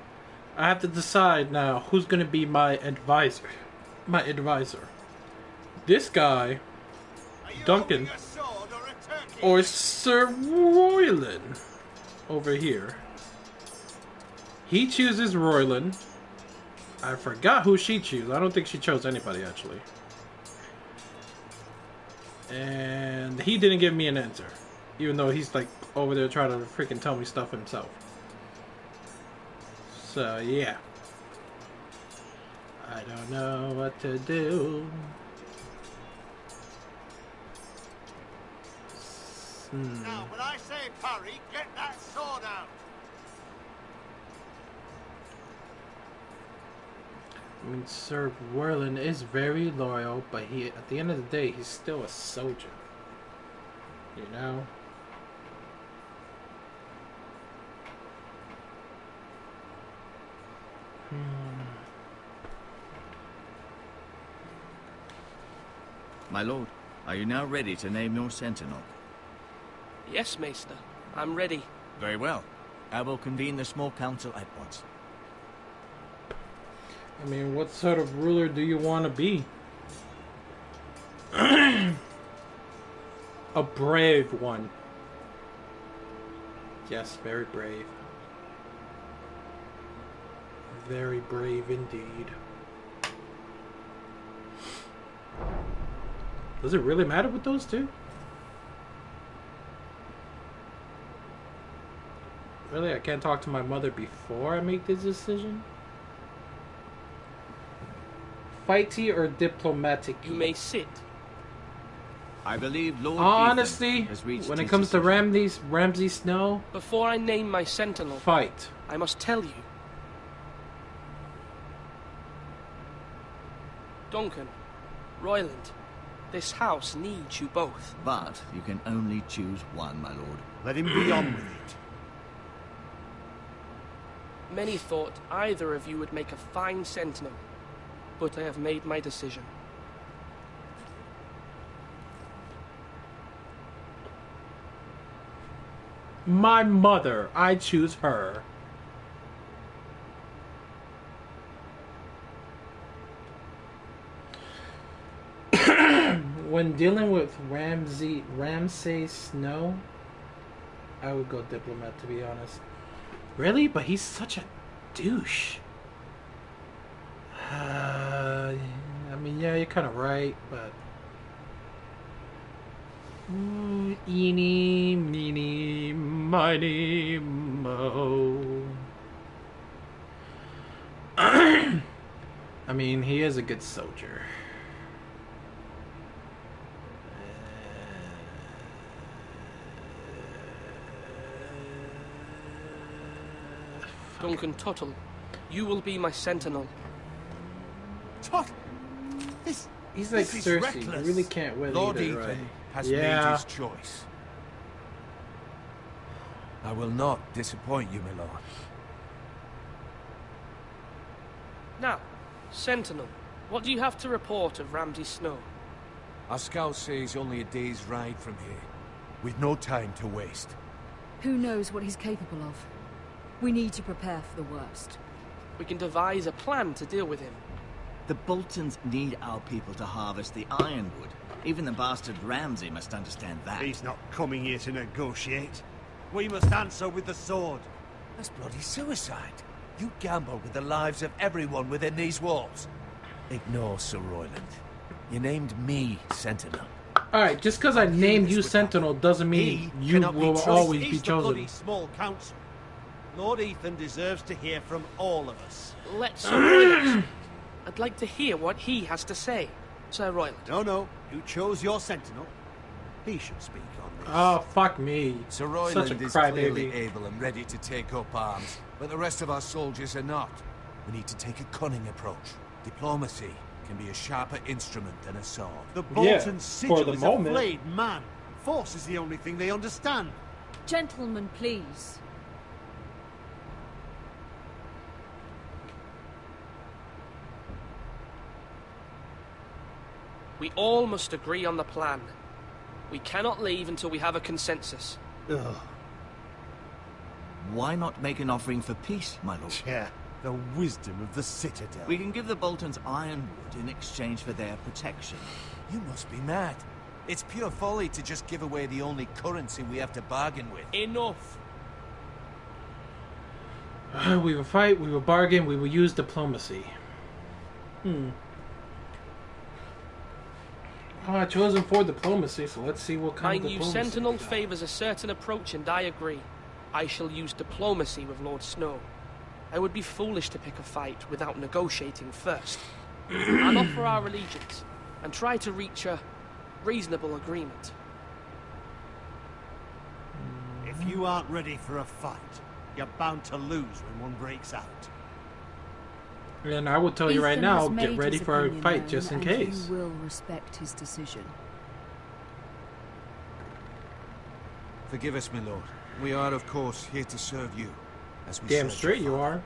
I have to decide now who's going to be my advisor. My advisor. This guy, Duncan, or Sir Royland over here. He chooses Royland. I forgot who she chose. I don't think she chose anybody, actually. And he didn't give me an answer. Even though he's like over there trying to freaking tell me stuff himself. So, yeah. I don't know what to do. Now, when I say parry, get that sword out. I mean, Sir Werlin is very loyal, but at the end of the day, he's still a soldier. You know? My lord, are you now ready to name your sentinel? Yes, Maester. I'm ready. Very well. I will convene the small council at once. I mean, what sort of ruler do you want to be? A brave one. Yes, very brave. Very brave indeed. Does it really matter with those two? Really? I can't talk to my mother before I make this decision? Fighty or diplomatic? You may sit. I believe Lord honestly, has reached when it comes to Ramsay Snow... Before I name my sentinel... Fight. I must tell you. Duncan, Royland, this house needs you both. But you can only choose one, my lord. Let him be on with it. Many thought either of you would make a fine sentinel, but I have made my decision. My mother. I choose her. When dealing with Ramsay Snow, I would go diplomat, to be honest. Really? But he's such a douche. I mean, yeah, you're kind of right, but... Eeny, meeny, miny, mo. I mean, he is a good soldier. Duncan Tuttle, you will be my sentinel. Tuttle? He's like Cersei. You really can't win Lord either, Ethan right? has made his choice. I will not disappoint you, my lord. Now, sentinel, what do you have to report of Ramsay Snow? Our scouts say he's only a day's ride from here. We've no time to waste. Who knows what he's capable of? We need to prepare for the worst. We can devise a plan to deal with him. The Boltons need our people to harvest the ironwood. Even the bastard Ramsay must understand that. He's not coming here to negotiate. We must answer with the sword. That's bloody suicide. You gamble with the lives of everyone within these walls. Ignore Sir Royland. You named me Sentinel. Alright, just because I named you Sentinel doesn't mean you will always be He's the chosen. bloody small council. Lord Ethan deserves to hear from all of us. Let's Royland. I'd like to hear what he has to say. Sir Royland. No. You chose your sentinel. He should speak on this. Oh, fuck me. Sir Royland Such a is crybaby. clearly able and ready to take up arms, but the rest of our soldiers are not. We need to take a cunning approach. Diplomacy can be a sharper instrument than a sword. The Bolton sigil is a flayed man. Force is the only thing they understand. Gentlemen, please. We all must agree on the plan. We cannot leave until we have a consensus. Ugh. Why not make an offering for peace, my lord? Yeah, the wisdom of the Citadel. We can give the Boltons ironwood in exchange for their protection. You must be mad. It's pure folly to just give away the only currency we have to bargain with. Enough. We will fight, we will bargain, we will use diplomacy. I chose him for diplomacy, so let's see what kind of My new diplomacy. sentinel favours a certain approach, and I agree. I shall use diplomacy with Lord Snow. I would be foolish to pick a fight without negotiating first. I'll offer our allegiance, and try to reach a reasonable agreement. If you aren't ready for a fight, you're bound to lose when one breaks out. And I will tell you right Ethan now, has get made ready his for a opinion fight known, just in and case. You will respect his decision. Forgive us, my lord. We are, of course, here to serve you, as we Damn served straight your you father.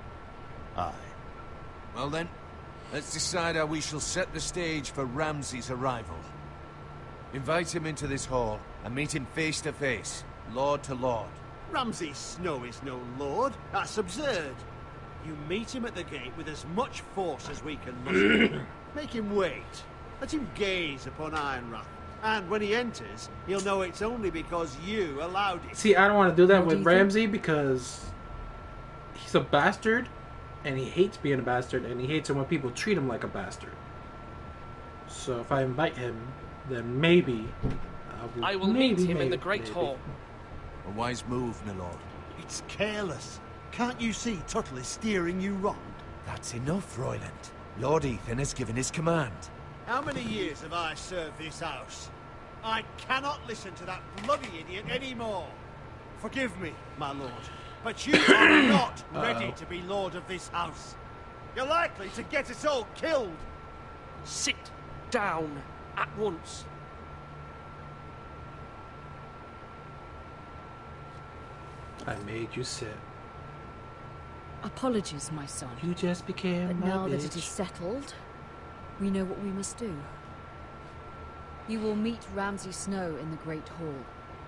are. Aye. Well then, let's decide how we shall set the stage for Ramsay's arrival. Invite him into this hall and meet him face to face, lord to lord. Ramsay Snow is no lord. That's absurd. You meet him at the gate with as much force as we can muster. Make him wait. Let him gaze upon Ironrath. And when he enters, he'll know it's only because you allowed it. See, I don't want to do that with Ramsay because he's a bastard, and he hates being a bastard, and he hates it when people treat him like a bastard. So if I invite him, then maybe I will meet him in the Great Hall. A wise move, my lord. It's careless. Can't you see Tuttle is steering you wrong? That's enough, Royland. Lord Ethan has given his command. How many years have I served this house? I cannot listen to that bloody idiot anymore. Forgive me, my lord, but you are not ready to be lord of this house. You're likely to get us all killed. Sit down at once. I made you sit. Apologies, my son. You just became But my now that bitch. it is settled, we know what we must do. You will meet Ramsay Snow in the Great Hall,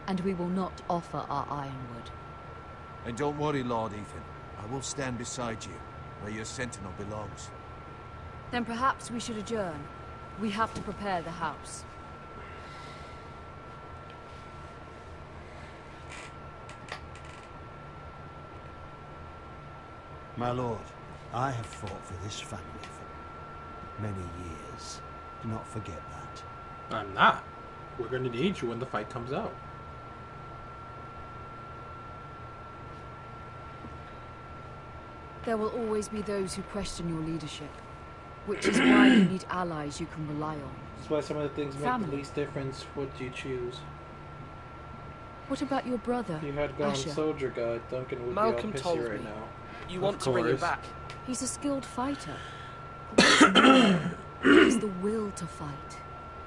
and we will not offer our ironwood. And don't worry, Lord Ethan. I will stand beside you, where your sentinel belongs. Then perhaps we should adjourn. We have to prepare the house. My lord, I have fought for this family for many years. Do not forget that. I'm not. We're going to need you when the fight comes out. There will always be those who question your leadership, which is why you need allies you can rely on. That's why some of the things make Family. the least difference. What do you choose? What about your brother, If you had gone Asher? soldier guy, Duncan would Malcolm be all told pissy right me now. you want Of to bring him course. back. He's a skilled fighter. But what's more, he has the will to fight,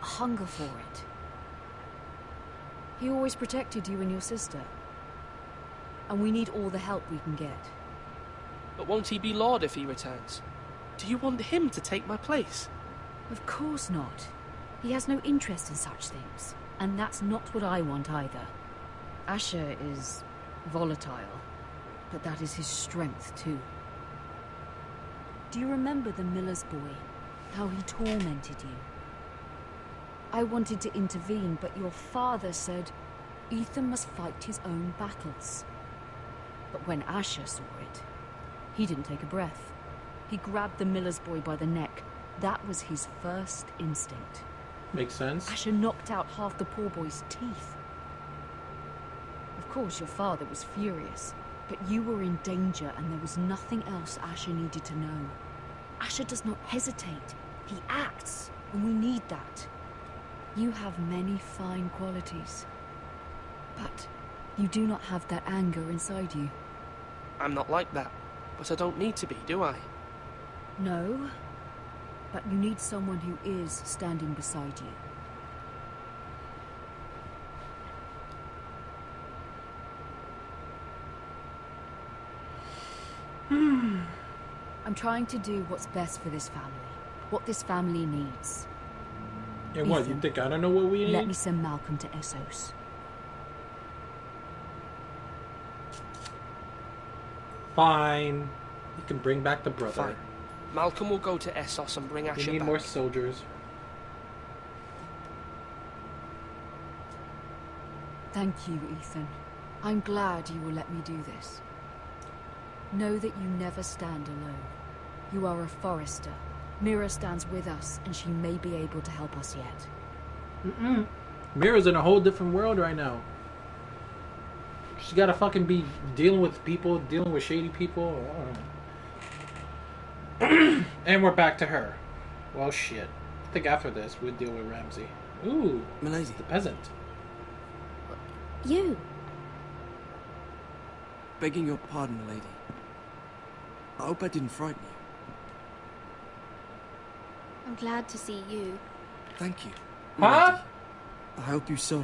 a hunger for it. He always protected you and your sister. And we need all the help we can get. But won't he be Lord if he returns? Do you want him to take my place? Of course not. He has no interest in such things. And that's not what I want either. Asher is volatile, but that is his strength too. Do you remember the miller's boy? How he tormented you? I wanted to intervene, but your father said Ethan must fight his own battles. But when Asher saw it, he didn't take a breath. He grabbed the miller's boy by the neck. That was his first instinct. Makes sense. Asher knocked out half the poor boy's teeth. Of course, your father was furious, but you were in danger and there was nothing else Asher needed to know. Asher does not hesitate. He acts, and we need that. You have many fine qualities, but you do not have that anger inside you. I'm not like that, but I don't need to be, do I? No, but you need someone who is standing beside you. I'm trying to do what's best for this family, what this family needs. And what, you Ethan, think I don't know what we need? Let me send Malcolm to Essos. Fine. You can bring back the brother. Fine. Malcolm will go to Essos and bring We Asher need back. more soldiers. Thank you, Ethan. I'm glad you will let me do this. Know that you never stand alone. You are a forester. Mira stands with us, and she may be able to help us yet. Mira's in a whole different world right now. She's gotta fucking be dealing with people, dealing with shady people. I don't know. And we're back to her. Well, shit. I think after this, we'll deal with Ramsay. Ooh, Milady. the peasant. You. Begging your pardon, lady. I hope I didn't frighten you. I'm glad to see you. Thank you. Huh? Lady. I hope you saw.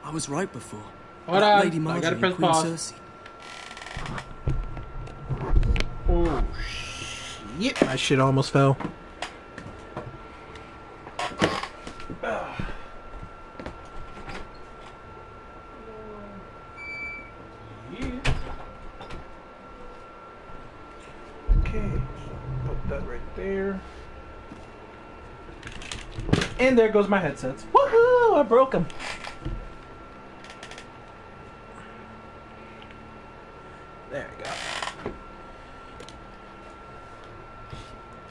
I was right before. Hold on. Lady Marjorie I gotta press and Queen pause. Cersei. Oh, shit. My shit almost fell. Okay, so put that right there. And there goes my headsets. Woohoo! I broke them. There we go.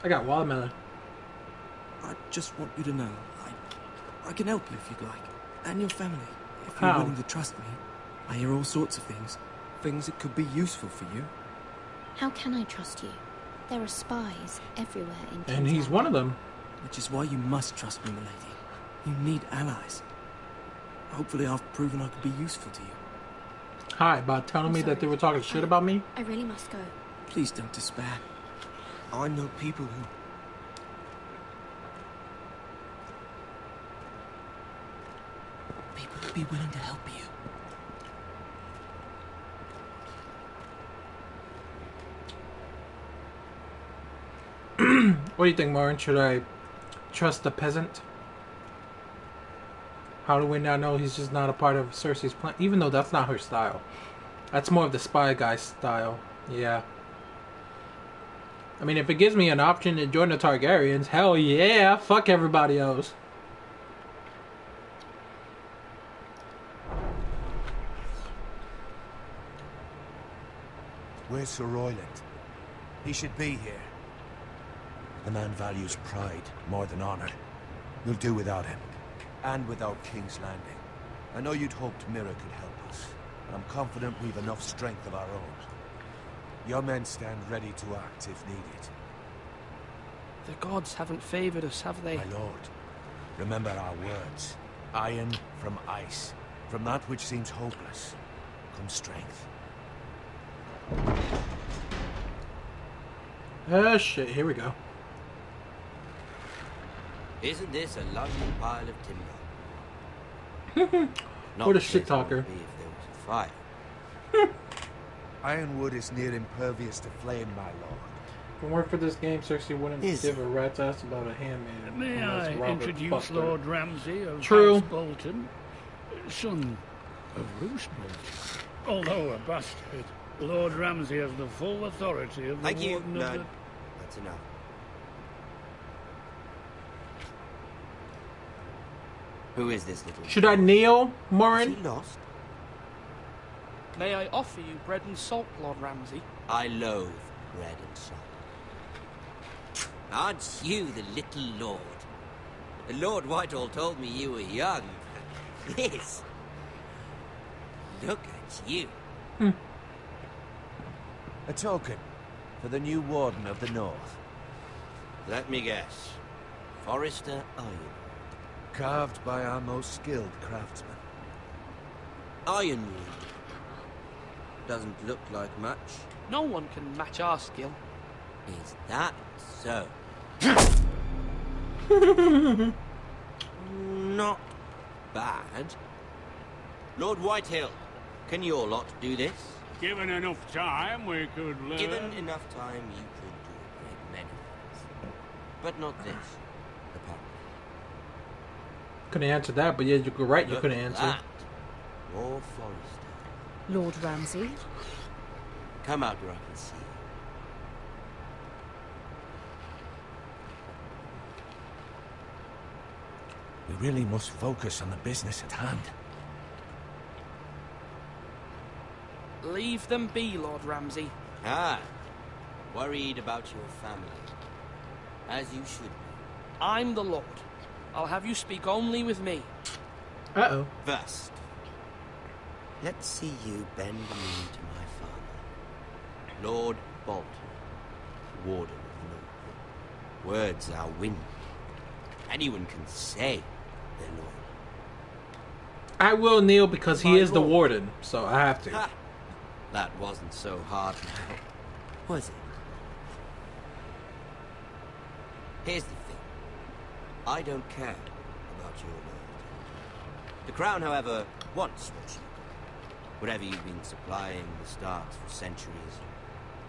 I got watermelon. I just want you to know, I can help you if you'd like. And your family, if How? you're willing to trust me. I hear all sorts of things. Things that could be useful for you. How can I trust you? There are spies everywhere in And he's one of them. Which is why you must trust me, milady. You need allies. Hopefully I've proven I could be useful to you. Hi, by telling me that they were talking shit about me? I really must go. Please don't despair. I know people who... People who'd be willing to help you. What do you think, Marin? Should I trust the peasant? How do we now know he's just not a part of Cersei's plan? Even though that's not her style. That's more of the spy guy style. Yeah. I mean, if it gives me an option to join the Targaryens, hell yeah. Fuck everybody else. Where's Sir Royland? He should be here. The man values pride more than honor. We'll do without him. And without King's Landing. I know you'd hoped Mira could help us, but I'm confident we've enough strength of our own. Your men stand ready to act if needed. The gods haven't favored us, have they? My lord, remember our words. Iron from ice. From that which seems hopeless comes strength. Oh shit, here we go. Isn't this a lovely pile of timber? What a shit talker. If there was a fire. Ironwood is near impervious to flame, my lord. If it weren't for this game, Cersei wouldn't give a rat's ass about a handmaid. May I introduce Lord Ramsay of True. House Bolton, son of Roose Bolton. Although a bastard, Lord Ramsay has the full authority of the Thank you, Warden of Ned. the... That's enough. Who is this little... Should I kneel, Morin? Is he lost? May I offer you bread and salt, Lord Ramsay? I loathe bread and salt. Aren't you the little lord? Lord Whitehall told me you were young. This. Look at you. A token for the new Warden of the North. Let me guess. Forrester Iron. Carved by our most skilled craftsmen. Ironwood. Doesn't look like much. No one can match our skill. Is that so? Not bad. Lord Whitehill, can your lot do this? Given enough time, we could learn... Given enough time, you could do a great many things. But not this, apparently. Couldn't answer that, but yeah, you're right, you couldn't answer. That. More Forrester. Lord Ramsay? Come out where I can see you. We really must focus on the business at hand. Leave them be, Lord Ramsay. Ah, worried about your family. As you should be. I'm the Lord. I'll have you speak only with me. Uh-oh. First, let's see you bend the knee to my father, Lord Bolton, Warden of the North. Words are wind. Anyone can say they're loyal. I will kneel because he My is the lord. warden, so I have to. Ha! That wasn't so hard now, was it? Here's the thing. I don't care about your loyalty. The crown, however, wants what you got. Whatever you've been supplying the Starks for centuries.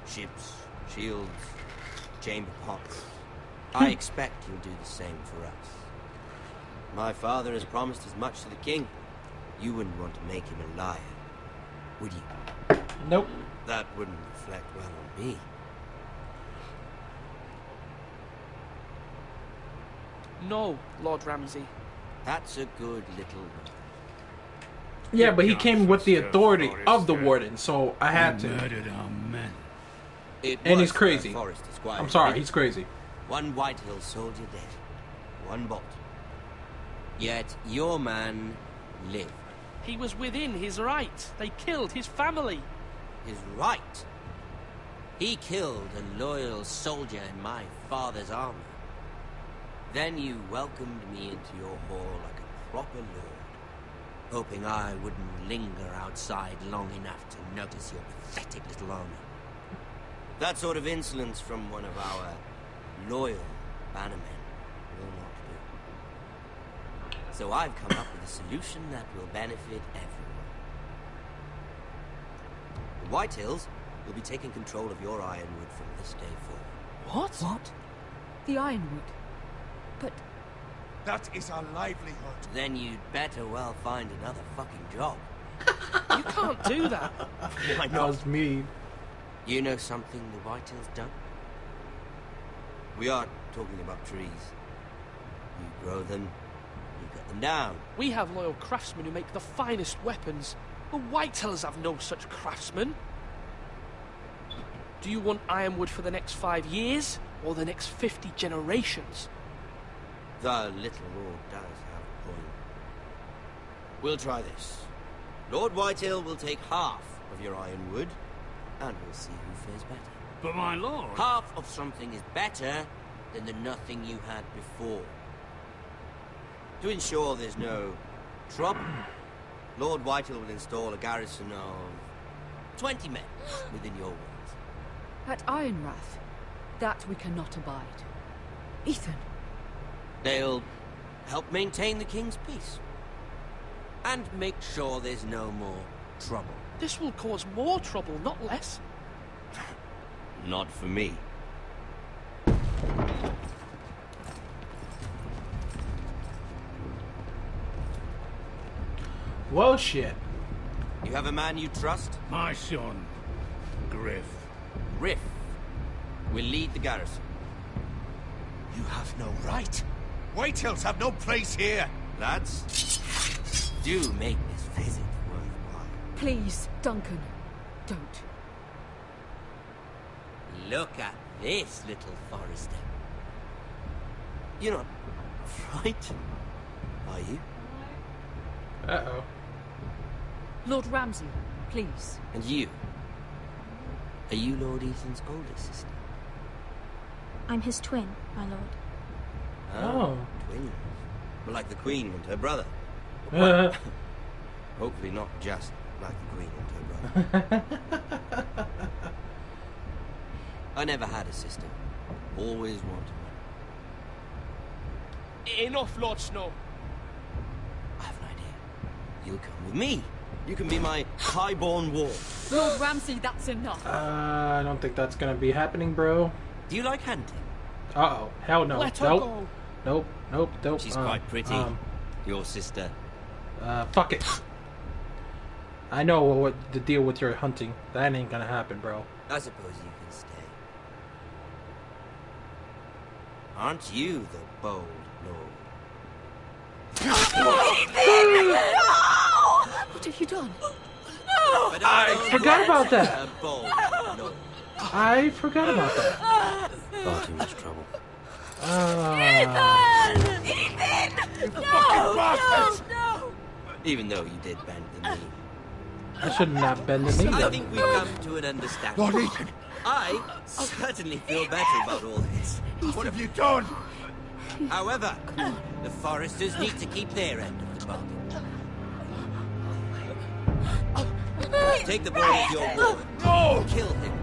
Ships, shields, chamber pots. I expect you'll do the same for us. My father has promised as much to the king. You wouldn't want to make him a liar, would you? Nope. That wouldn't reflect well on me. No, Lord Ramsay. That's a good little one. Yeah, but he came with the authority of the warden, so I had to. Murdered our men. And he's crazy. I'm sorry, he's crazy. One Whitehill soldier dead. One bolt. Yet your man lived. He was within his right. They killed his family. His right? He killed a loyal soldier in my father's army. Then you welcomed me into your hall like a proper lord, hoping I wouldn't linger outside long enough to notice your pathetic little army. That sort of insolence from one of our loyal bannermen will not do. So I've come up with a solution that will benefit everyone. The Whitehills will be taking control of your ironwood from this day forward. What? The ironwood? But... That is our livelihood. Then you'd better well find another fucking job. You can't do that. Why not? That was me. You know something the Whitehill's done? We are talking about trees. You grow them, you cut them down. We have loyal craftsmen who make the finest weapons. The Whitehills have no such craftsmen. Do you want ironwood for the next 5 years, or the next 50 generations? The little lord does have a point. We'll try this. Lord Whitehill will take half of your ironwood, and we'll see who fares better. But my lord... Half of something is better than the nothing you had before. To ensure there's no trouble, Lord Whitehill will install a garrison of 20 men within your walls. At Ironrath, that we cannot abide. Ethan. They'll help maintain the king's peace. And make sure there's no more trouble. This will cause more trouble, not less. Not for me. Well, shit. You have a man you trust? My son, Griff. Griff will lead the garrison. You have no right. Whitehills have no place here. Lads, do make this visit worthwhile. Please, Duncan, don't. Look at this, little Forester. You're not frightened, are you? Uh-oh. Lord Ramsay, please. And you? Are you Lord Ethan's older sister? I'm his twin, my lord. Oh. Twins. Well, like the Queen and her brother. Hopefully not just like the Queen and her brother. I never had a sister. Always wanted one. Enough, Lord Snow. I have an idea. You'll come with me. You can be my highborn ward. Lord Ramsay, that's enough. I don't think that's gonna be happening, bro. Do you like hunting? Uh-oh. Hell no. Let her Nope. go. Nope. She's quite pretty. Your sister. Fuck it. I know what the deal with your hunting. That ain't gonna happen, bro. I suppose you can stay. Aren't you the bold lord? What have you done? But I forgot about that. A bold lord. I forgot about that. Far too much trouble. Ethan! Ethan! No! Even though you did bend the knee. I should not bend the knee. I then. think we've come to an understanding. Lord Ethan! I certainly feel better about all this. What have you done? However, the Foresters need to keep their end of the bargain. Take the boy as your ward. No! Kill him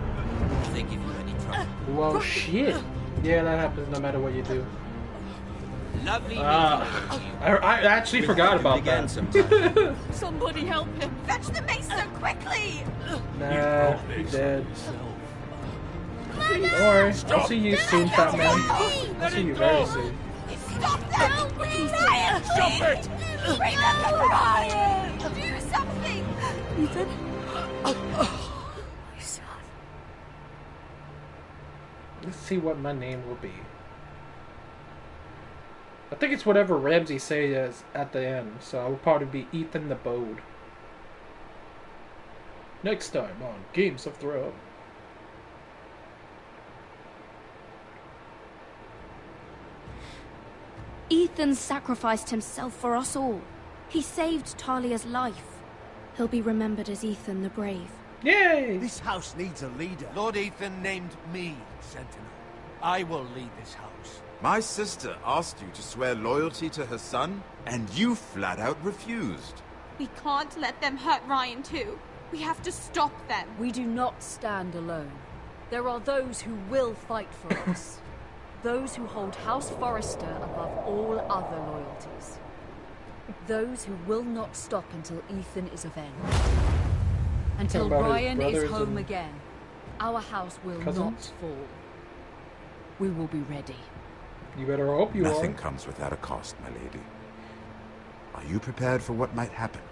if they give you any trouble. Well, shit. Yeah, that happens no matter what you do. Lovely I actually forgot about that. Somebody help him! Fetch the maester quickly! Nah, he's dead. Don't worry, I'll see you soon, fat man. I'll see you very soon. Stop that! Ryan, stop it! Remember Ryan! Do something! Ethan? Let's see what my name will be. I think it's whatever Ramsey says at the end, so I will probably be Ethan the Bold. Next time on Games of Thrones. Ethan sacrificed himself for us all. He saved Talia's life. He'll be remembered as Ethan the Brave. Yay! This house needs a leader. Lord Ethan named me Sentinel. I will lead this house. My sister asked you to swear loyalty to her son, and you flat out refused. We can't let them hurt Ryan too. We have to stop them. We do not stand alone. There are those who will fight for us. Those who hold House Forrester above all other loyalties. Those who will not stop until Ethan is avenged. Until Ryan is home again, our house will not fall. We will be ready. You better hope you are. Nothing comes without a cost, my lady. Are you prepared for what might happen?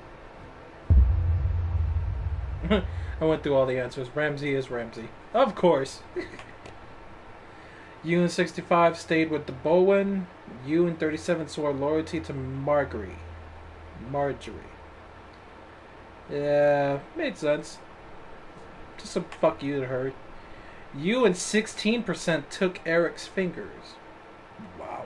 I went through all the answers. Ramsey is Ramsey. Of course. You and 65 stayed with the Bowen. You and 37 swore loyalty to Marjorie. Yeah, made sense. Just a fuck you to her. You and 16% took Eric's fingers. Wow.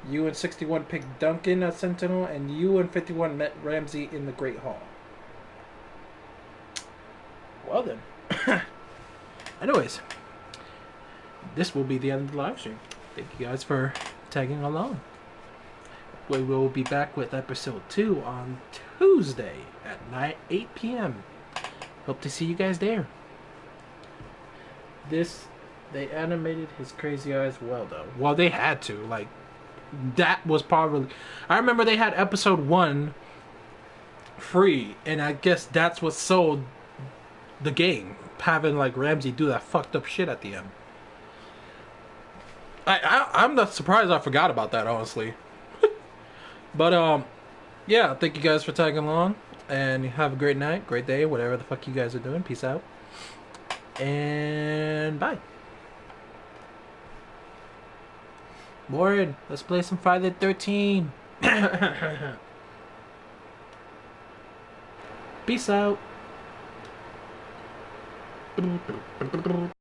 You and 61 picked Duncan as Sentinel, and you and 51 met Ramsey in the Great Hall. Well then. Anyways, this will be the end of the live stream. Thank you guys for tagging along. We will be back with episode 2 on Tuesday at 8 p.m. Hope to see you guys there. They animated his crazy eyes well, though. Well, they had to. Like, that was probably... I remember they had episode 1 free, and I guess that's what sold the game. Having, like, Ramsey do that fucked up shit at the end. I'm not surprised I forgot about that, honestly. But, yeah, thank you guys for tagging along. And have a great night, great day, whatever the fuck you guys are doing. Peace out. And bye. Warren, let's play some Friday the 13th. Peace out.